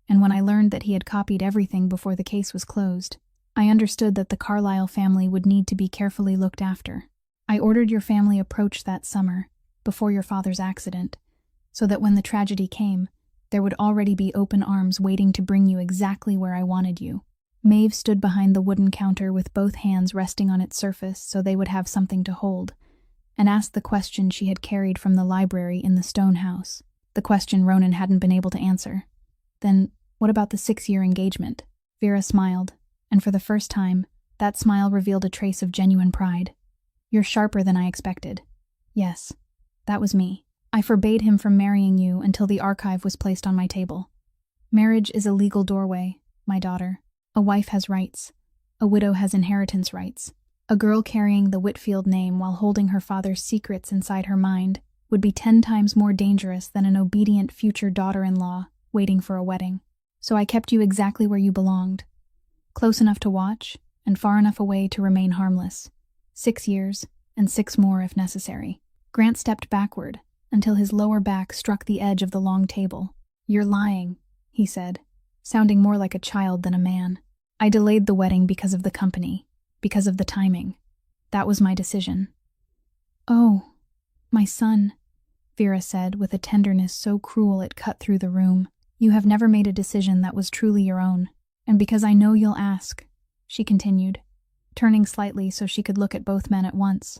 And when I learned that he had copied everything before the case was closed, I understood that the Carlyle family would need to be carefully looked after. I ordered your family approached that summer, before your father's accident, so that when the tragedy came, there would already be open arms waiting to bring you exactly where I wanted you." Maeve stood behind the wooden counter with both hands resting on its surface so they would have something to hold, and asked the question she had carried from the library in the stone house, the question Ronan hadn't been able to answer. "Then, what about the 6-year engagement?" Vera smiled, and for the first time, that smile revealed a trace of genuine pride. "You're sharper than I expected. Yes, that was me. I forbade him from marrying you until the archive was placed on my table. Marriage is a legal doorway, my daughter. A wife has rights. A widow has inheritance rights. A girl carrying the Whitfield name while holding her father's secrets inside her mind would be 10 times more dangerous than an obedient future daughter-in-law waiting for a wedding. So I kept you exactly where you belonged. Close enough to watch, and far enough away to remain harmless. 6 years, and 6 more if necessary." Grant stepped backward until his lower back struck the edge of the long table. "You're lying," he said, sounding more like a child than a man. "I delayed the wedding because of the company, because of the timing. That was my decision." "Oh, my son," Vera said with a tenderness so cruel it cut through the room. "You have never made a decision that was truly your own. And because I know you'll ask," she continued, turning slightly so she could look at both men at once.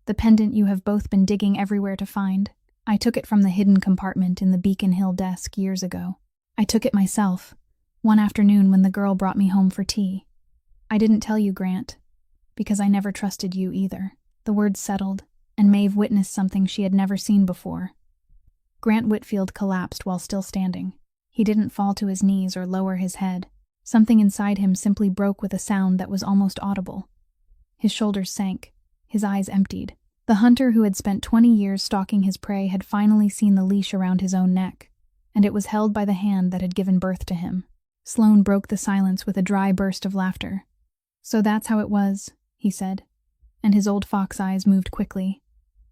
The pendant you have both been digging everywhere to find. I took it from the hidden compartment in the Beacon Hill desk years ago. I took it myself, one afternoon when the girl brought me home for tea. I didn't tell you, Grant, because I never trusted you either." The words settled, and Maeve witnessed something she had never seen before. Grant Whitfield collapsed while still standing. He didn't fall to his knees or lower his head. Something inside him simply broke with a sound that was almost audible. His shoulders sank, his eyes emptied. The hunter who had spent 20 years stalking his prey had finally seen the leash around his own neck, and it was held by the hand that had given birth to him. Sloane broke the silence with a dry burst of laughter. "So that's how it was," he said, and his old fox eyes moved quickly,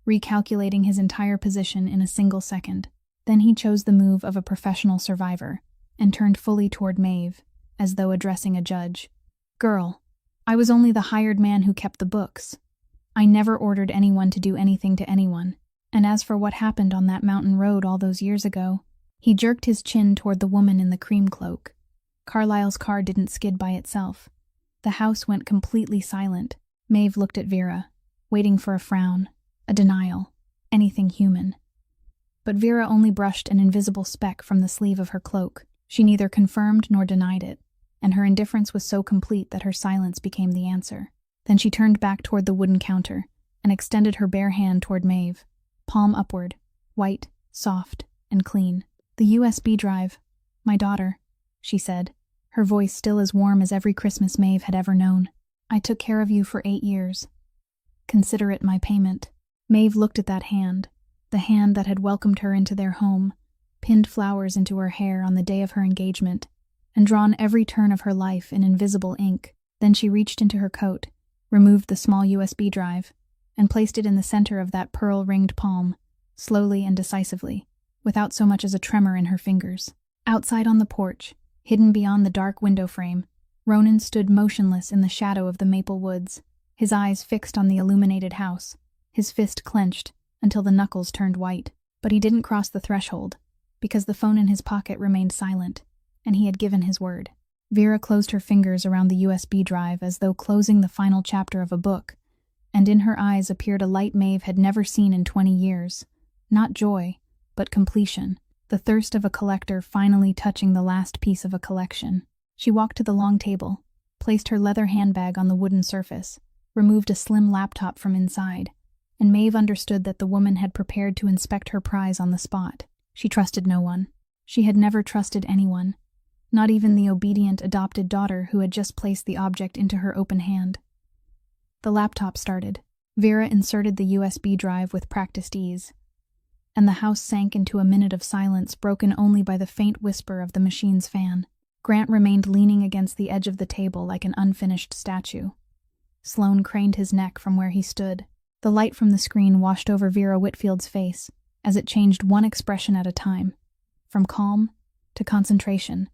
recalculating his entire position in a single second. Then he chose the move of a professional survivor and turned fully toward Maeve, as though addressing a judge. "Girl, I was only the hired man who kept the books. I never ordered anyone to do anything to anyone. And as for what happened on that mountain road all those years ago," he jerked his chin toward the woman in the cream cloak. "Carlyle's car didn't skid by itself. The house went completely silent." Maeve looked at Vera, waiting for a frown, a denial, anything human. But Vera only brushed an invisible speck from the sleeve of her cloak. She neither confirmed nor denied it, and her indifference was so complete that her silence became the answer. Then she turned back toward the wooden counter and extended her bare hand toward Maeve, palm upward, white, soft, and clean. "The USB drive, my daughter," she said, her voice still as warm as every Christmas Maeve had ever known. "I took care of you for 8 years. Consider it my payment." Maeve looked at that hand, the hand that had welcomed her into their home, pinned flowers into her hair on the day of her engagement, and drawn every turn of her life in invisible ink. Then she reached into her coat, removed the small USB drive, and placed it in the center of that pearl-ringed palm, slowly and decisively, without so much as a tremor in her fingers. Outside on the porch, hidden beyond the dark window frame, Ronan stood motionless in the shadow of the maple woods, his eyes fixed on the illuminated house, his fist clenched until the knuckles turned white. But he didn't cross the threshold, because the phone in his pocket remained silent, and he had given his word. Vera closed her fingers around the USB drive as though closing the final chapter of a book, and in her eyes appeared a light Maeve had never seen in 20 years. Not joy, but completion, the thirst of a collector finally touching the last piece of a collection. She walked to the long table, placed her leather handbag on the wooden surface, removed a slim laptop from inside, and Maeve understood that the woman had prepared to inspect her prize on the spot. She trusted no one. She had never trusted anyone, not even the obedient adopted daughter who had just placed the object into her open hand. The laptop started. Vera inserted the USB drive with practiced ease, and the house sank into a minute of silence broken only by the faint whisper of the machine's fan. Grant remained leaning against the edge of the table like an unfinished statue. Sloane craned his neck from where he stood. The light from the screen washed over Vera Whitfield's face as it changed one expression at a time, from calm to concentration,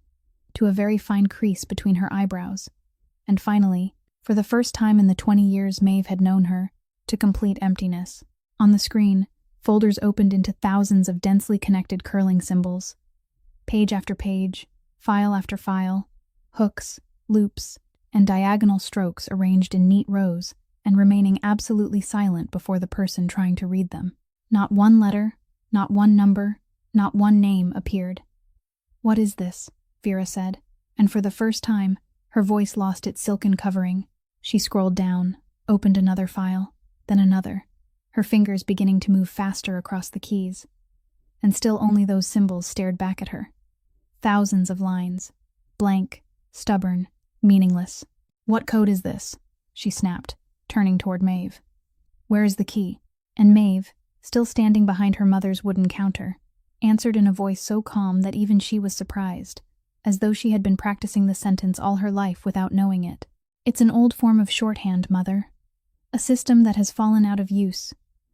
to a very fine crease between her eyebrows, and finally, for the first time in the 20 years Maeve had known her, to complete emptiness. On the screen, folders opened into thousands of densely connected curling symbols. Page after page, file after file, hooks, loops, and diagonal strokes arranged in neat rows and remaining absolutely silent before the person trying to read them. Not one letter, not one number, not one name appeared. "What is this?" Vera said, and for the first time, her voice lost its silken covering. She scrolled down, opened another file, then another, her fingers beginning to move faster across the keys. And still only those symbols stared back at her. Thousands of lines, blank, stubborn, meaningless. "What code is this?" she snapped, turning toward Maeve. "Where is the key?" And Maeve, still standing behind her mother's wooden counter, answered in a voice so calm that even she was surprised, as though she had been practicing the sentence all her life without knowing it. "It's an old form of shorthand, Mother. A system that has fallen out of use,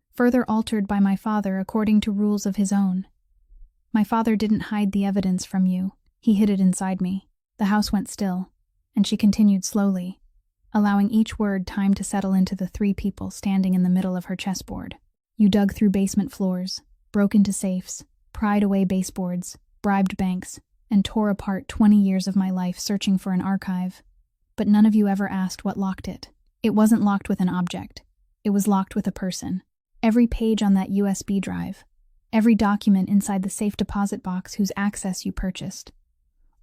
further altered by my father according to rules of his own. My father didn't hide the evidence from you. He hid it inside me." The house went still, and she continued slowly, allowing each word time to settle into the 3 people standing in the middle of her chessboard. "You dug through basement floors, broke into safes, pried away baseboards, bribed banks, and tore apart 20 years of my life searching for an archive. But none of you ever asked what locked it. It wasn't locked with an object. It was locked with a person. Every page on that USB drive. Every document inside the safe deposit box whose access you purchased.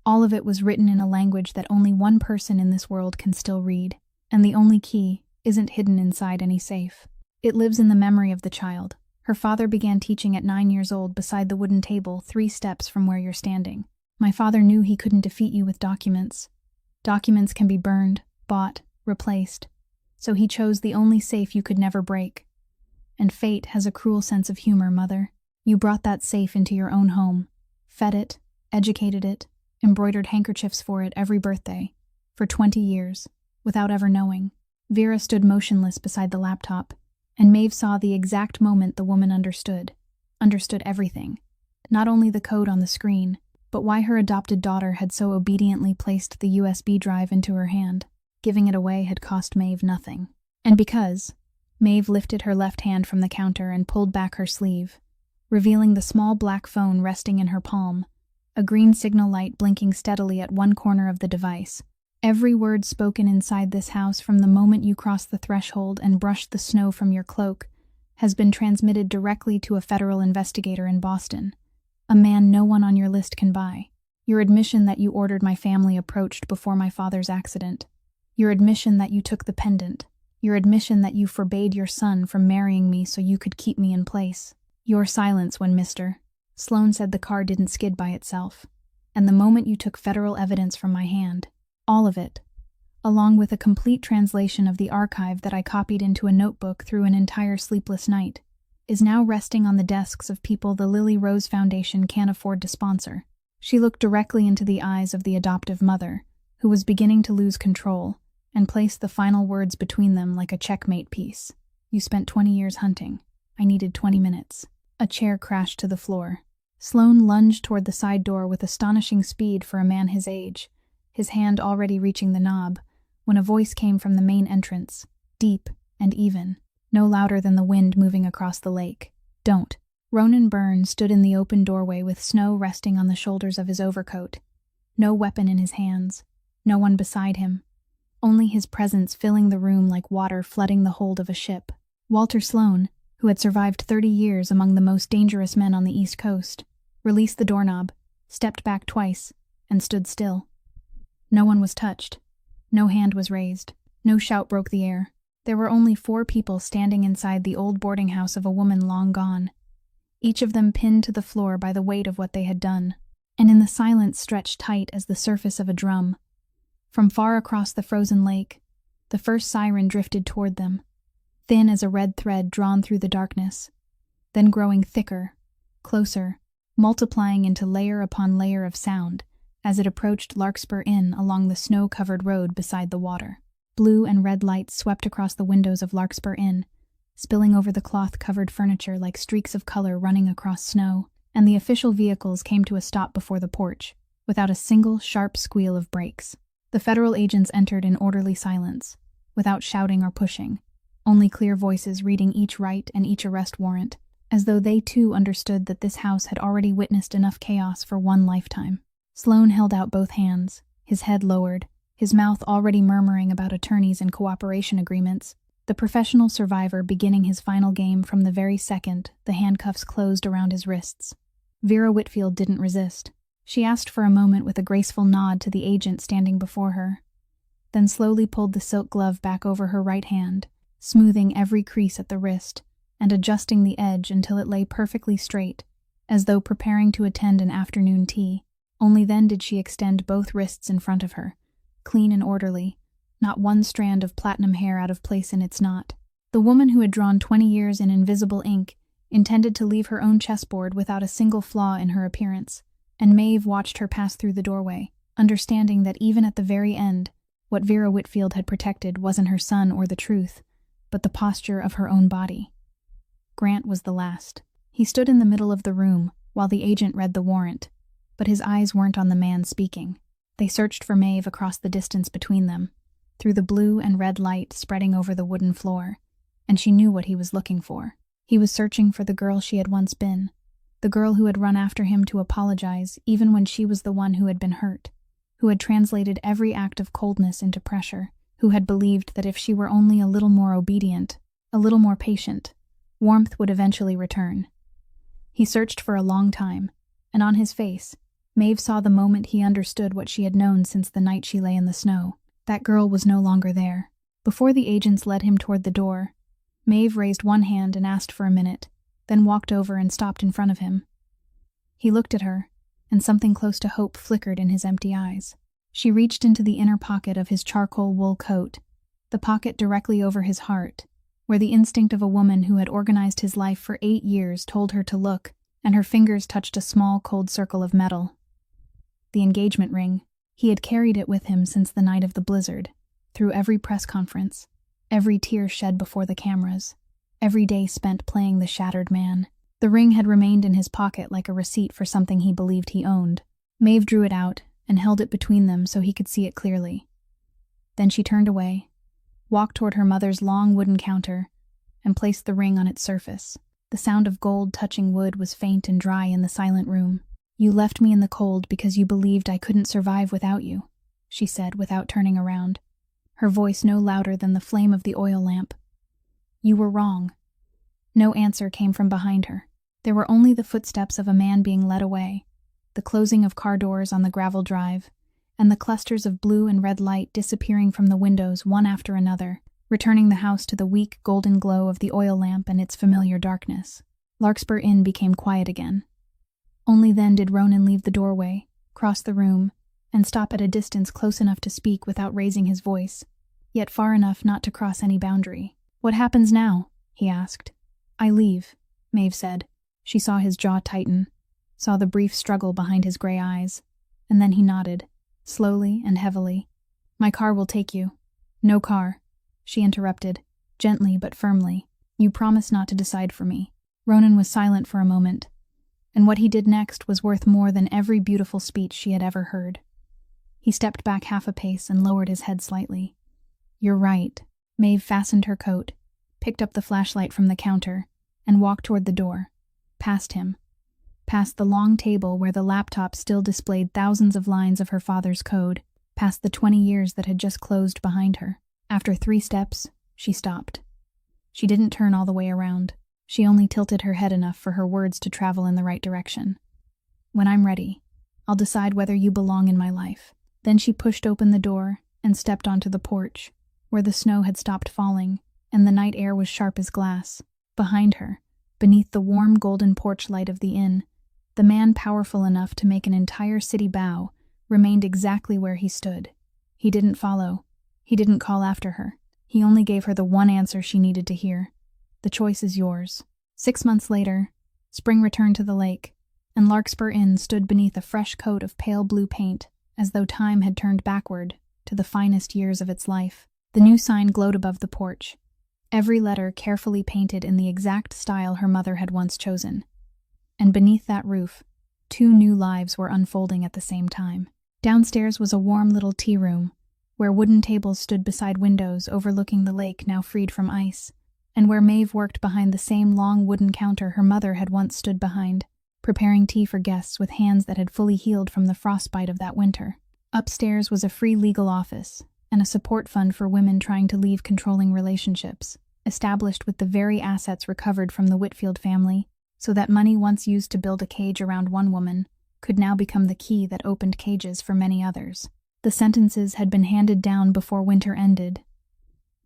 All of it was written in a language that only one person in this world can still read, and the only key isn't hidden inside any safe. It lives in the memory of the child. Her father began teaching at 9 years old beside the wooden table 3 steps from where you're standing. My father knew he couldn't defeat you with documents. Documents can be burned, bought, replaced. So he chose the only safe you could never break. And fate has a cruel sense of humor, Mother. You brought that safe into your own home, fed it, educated it, embroidered handkerchiefs for it every birthday, for 20 years, without ever knowing. Vera stood motionless beside the laptop, and Maeve saw the exact moment the woman understood everything. Not only the code on the screen, but why her adopted daughter had so obediently placed the USB drive into her hand. Giving it away had cost Maeve nothing. And because, Maeve lifted her left hand from the counter and pulled back her sleeve, revealing the small black phone resting in her palm, a green signal light blinking steadily at one corner of the device. Every word spoken inside this house from the moment you crossed the threshold and brushed the snow from your cloak has been transmitted directly to a federal investigator in Boston, a man no one on your list can buy. Your admission that you ordered my family approached before my father's accident. Your admission that you took the pendant. Your admission that you forbade your son from marrying me so you could keep me in place. Your silence when Mr. Sloan said the car didn't skid by itself, and the moment you took federal evidence from my hand. All of it, along with a complete translation of the archive that I copied into a notebook through an entire sleepless night, is now resting on the desks of people the Lily Rose Foundation can't afford to sponsor. She looked directly into the eyes of the adoptive mother, who was beginning to lose control, and placed the final words between them like a checkmate piece. You spent 20 years hunting. I needed 20 minutes. A chair crashed to the floor. Sloan lunged toward the side door with astonishing speed for a man his age, his hand already reaching the knob, when a voice came from the main entrance, deep and even, no louder than the wind moving across the lake. Don't. Ronan Byrne stood in the open doorway with snow resting on the shoulders of his overcoat. No weapon in his hands. No one beside him. Only his presence filling the room like water flooding the hold of a ship. Walter Sloan, who had survived 30 years among the most dangerous men on the East Coast, released the doorknob, stepped back twice, and stood still. No one was touched. No hand was raised. No shout broke the air. There were only 4 people standing inside the old boarding house of a woman long gone, each of them pinned to the floor by the weight of what they had done, and in the silence stretched tight as the surface of a drum. From far across the frozen lake, the first siren drifted toward them, thin as a red thread drawn through the darkness, then growing thicker, closer, multiplying into layer upon layer of sound as it approached Larkspur Inn along the snow-covered road beside the water. Blue and red lights swept across the windows of Larkspur Inn, spilling over the cloth-covered furniture like streaks of color running across snow, and the official vehicles came to a stop before the porch, without a single sharp squeal of brakes. The federal agents entered in orderly silence, without shouting or pushing, only clear voices reading each right and each arrest warrant, as though they too understood that this house had already witnessed enough chaos for one lifetime. Sloan held out both hands, his head lowered, his mouth already murmuring about attorneys and cooperation agreements, the professional survivor beginning his final game from the very second the handcuffs closed around his wrists. Vera Whitfield didn't resist. She asked for a moment with a graceful nod to the agent standing before her, then slowly pulled the silk glove back over her right hand, smoothing every crease at the wrist, and adjusting the edge until it lay perfectly straight, as though preparing to attend an afternoon tea. Only then did she extend both wrists in front of her, clean and orderly, not one strand of platinum hair out of place in its knot. The woman who had drawn 20 years in invisible ink intended to leave her own chessboard without a single flaw in her appearance, and Maeve watched her pass through the doorway, understanding that even at the very end, what Vera Whitfield had protected wasn't her son or the truth, but the posture of her own body. Grant was the last. He stood in the middle of the room while the agent read the warrant, but his eyes weren't on the man speaking. They searched for Maeve across the distance between them, through the blue and red light spreading over the wooden floor, and she knew what he was looking for. He was searching for the girl she had once been, the girl who had run after him to apologize even when she was the one who had been hurt, who had translated every act of coldness into pressure, who had believed that if she were only a little more obedient, a little more patient. Warmth would eventually return. He searched for a long time, and on his face, Maeve saw the moment he understood what she had known since the night she lay in the snow. That girl was no longer there. Before the agents led him toward the door, Maeve raised one hand and asked for a minute, then walked over and stopped in front of him. He looked at her, and something close to hope flickered in his empty eyes. She reached into the inner pocket of his charcoal wool coat, the pocket directly over his heart, where the instinct of a woman who had organized his life for 8 years told her to look, and her fingers touched a small, cold circle of metal. The engagement ring. He had carried it with him since the night of the blizzard, through every press conference, every tear shed before the cameras, every day spent playing the shattered man. The ring had remained in his pocket like a receipt for something he believed he owned. Maeve drew it out and held it between them so he could see it clearly. Then she turned away, walked toward her mother's long wooden counter, and placed the ring on its surface. The sound of gold touching wood was faint and dry in the silent room. "You left me in the cold because you believed I couldn't survive without you," she said without turning around, her voice no louder than the flame of the oil lamp. "You were wrong." No answer came from behind her. There were only the footsteps of a man being led away, the closing of car doors on the gravel drive, and the clusters of blue and red light disappearing from the windows one after another, returning the house to the weak golden glow of the oil lamp and its familiar darkness. Larkspur Inn became quiet again. Only then did Ronan leave the doorway, cross the room, and stop at a distance close enough to speak without raising his voice, yet far enough not to cross any boundary. "What happens now?" he asked. "I leave," Maeve said. She saw his jaw tighten, saw the brief struggle behind his gray eyes, and then he nodded, slowly and heavily. "My car will take you." "No car," she interrupted, gently but firmly. "You promise not to decide for me." Ronan was silent for a moment, and what he did next was worth more than every beautiful speech she had ever heard. He stepped back half a pace and lowered his head slightly. "You're right." Maeve fastened her coat, picked up the flashlight from the counter, and walked toward the door, past him, past the long table where the laptop still displayed thousands of lines of her father's code, past the 20 years that had just closed behind her. After 3 steps, she stopped. She didn't turn all the way around. She only tilted her head enough for her words to travel in the right direction. "When I'm ready, I'll decide whether you belong in my life." Then she pushed open the door and stepped onto the porch, where the snow had stopped falling and the night air was sharp as glass. Behind her, beneath the warm golden porch light of the inn, the man powerful enough to make an entire city bow remained exactly where he stood. He didn't follow. He didn't call after her. He only gave her the one answer she needed to hear. "The choice is yours." 6 months later, spring returned to the lake, and Larkspur Inn stood beneath a fresh coat of pale blue paint, as though time had turned backward to the finest years of its life. The new sign glowed above the porch, every letter carefully painted in the exact style her mother had once chosen. And beneath that roof, 2 new lives were unfolding at the same time. Downstairs was a warm little tea room, where wooden tables stood beside windows overlooking the lake now freed from ice, and where Maeve worked behind the same long wooden counter her mother had once stood behind, preparing tea for guests with hands that had fully healed from the frostbite of that winter. Upstairs was a free legal office, and a support fund for women trying to leave controlling relationships, established with the very assets recovered from the Whitfield family, so that money once used to build a cage around one woman could now become the key that opened cages for many others. The sentences had been handed down before winter ended.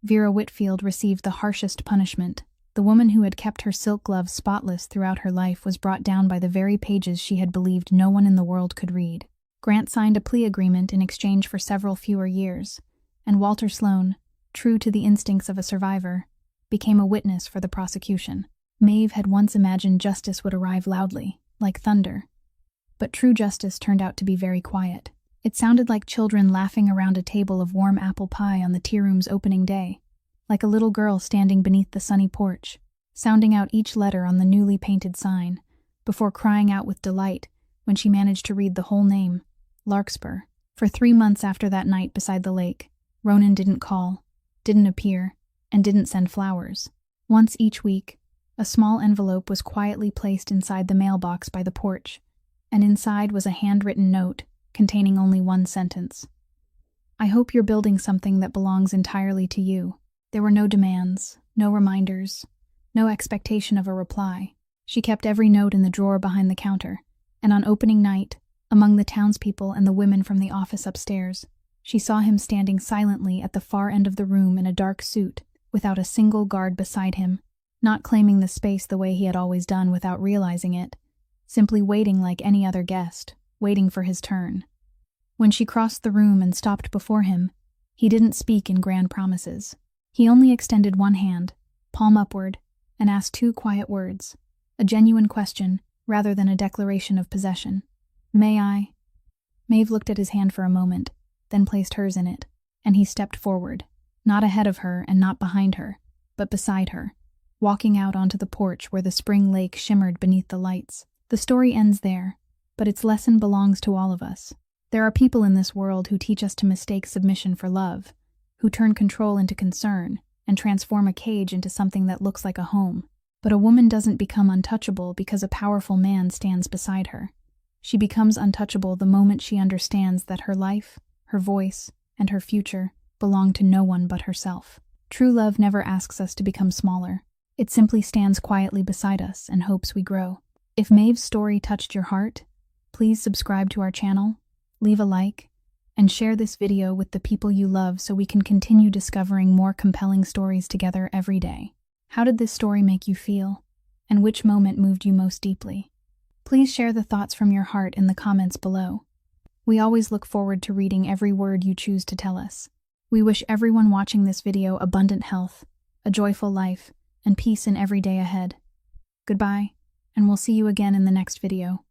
Vera Whitfield received the harshest punishment. The woman who had kept her silk gloves spotless throughout her life was brought down by the very pages she had believed no one in the world could read. Grant signed a plea agreement in exchange for several fewer years, and Walter Sloane, true to the instincts of a survivor, became a witness for the prosecution. Maeve had once imagined justice would arrive loudly, like thunder, but true justice turned out to be very quiet. It sounded like children laughing around a table of warm apple pie on the tea room's opening day, like a little girl standing beneath the sunny porch, sounding out each letter on the newly painted sign, before crying out with delight when she managed to read the whole name, Larkspur. For 3 months after that night beside the lake, Ronan didn't call, didn't appear, and didn't send flowers. Once each week, a small envelope was quietly placed inside the mailbox by the porch, and inside was a handwritten note containing only one sentence. "I hope you're building something that belongs entirely to you." There were no demands, no reminders, no expectation of a reply. She kept every note in the drawer behind the counter, and on opening night, among the townspeople and the women from the office upstairs, she saw him standing silently at the far end of the room in a dark suit, without a single guard beside him, not claiming the space the way he had always done without realizing it, simply waiting like any other guest, waiting for his turn. When she crossed the room and stopped before him, he didn't speak in grand promises. He only extended one hand, palm upward, and asked two quiet words, a genuine question rather than a declaration of possession. "May I?" Maeve looked at his hand for a moment, then placed hers in it, and he stepped forward, not ahead of her and not behind her, but beside her, walking out onto the porch where the spring lake shimmered beneath the lights. The story ends there, but its lesson belongs to all of us. There are people in this world who teach us to mistake submission for love, who turn control into concern, and transform a cage into something that looks like a home. But a woman doesn't become untouchable because a powerful man stands beside her. She becomes untouchable the moment she understands that her life, her voice, and her future belong to no one but herself. True love never asks us to become smaller. It simply stands quietly beside us and hopes we grow. If Maeve's story touched your heart, please subscribe to our channel, leave a like, and share this video with the people you love so we can continue discovering more compelling stories together every day. How did this story make you feel? And which moment moved you most deeply? Please share the thoughts from your heart in the comments below. We always look forward to reading every word you choose to tell us. We wish everyone watching this video abundant health, a joyful life, and peace in every day ahead. Goodbye, and we'll see you again in the next video.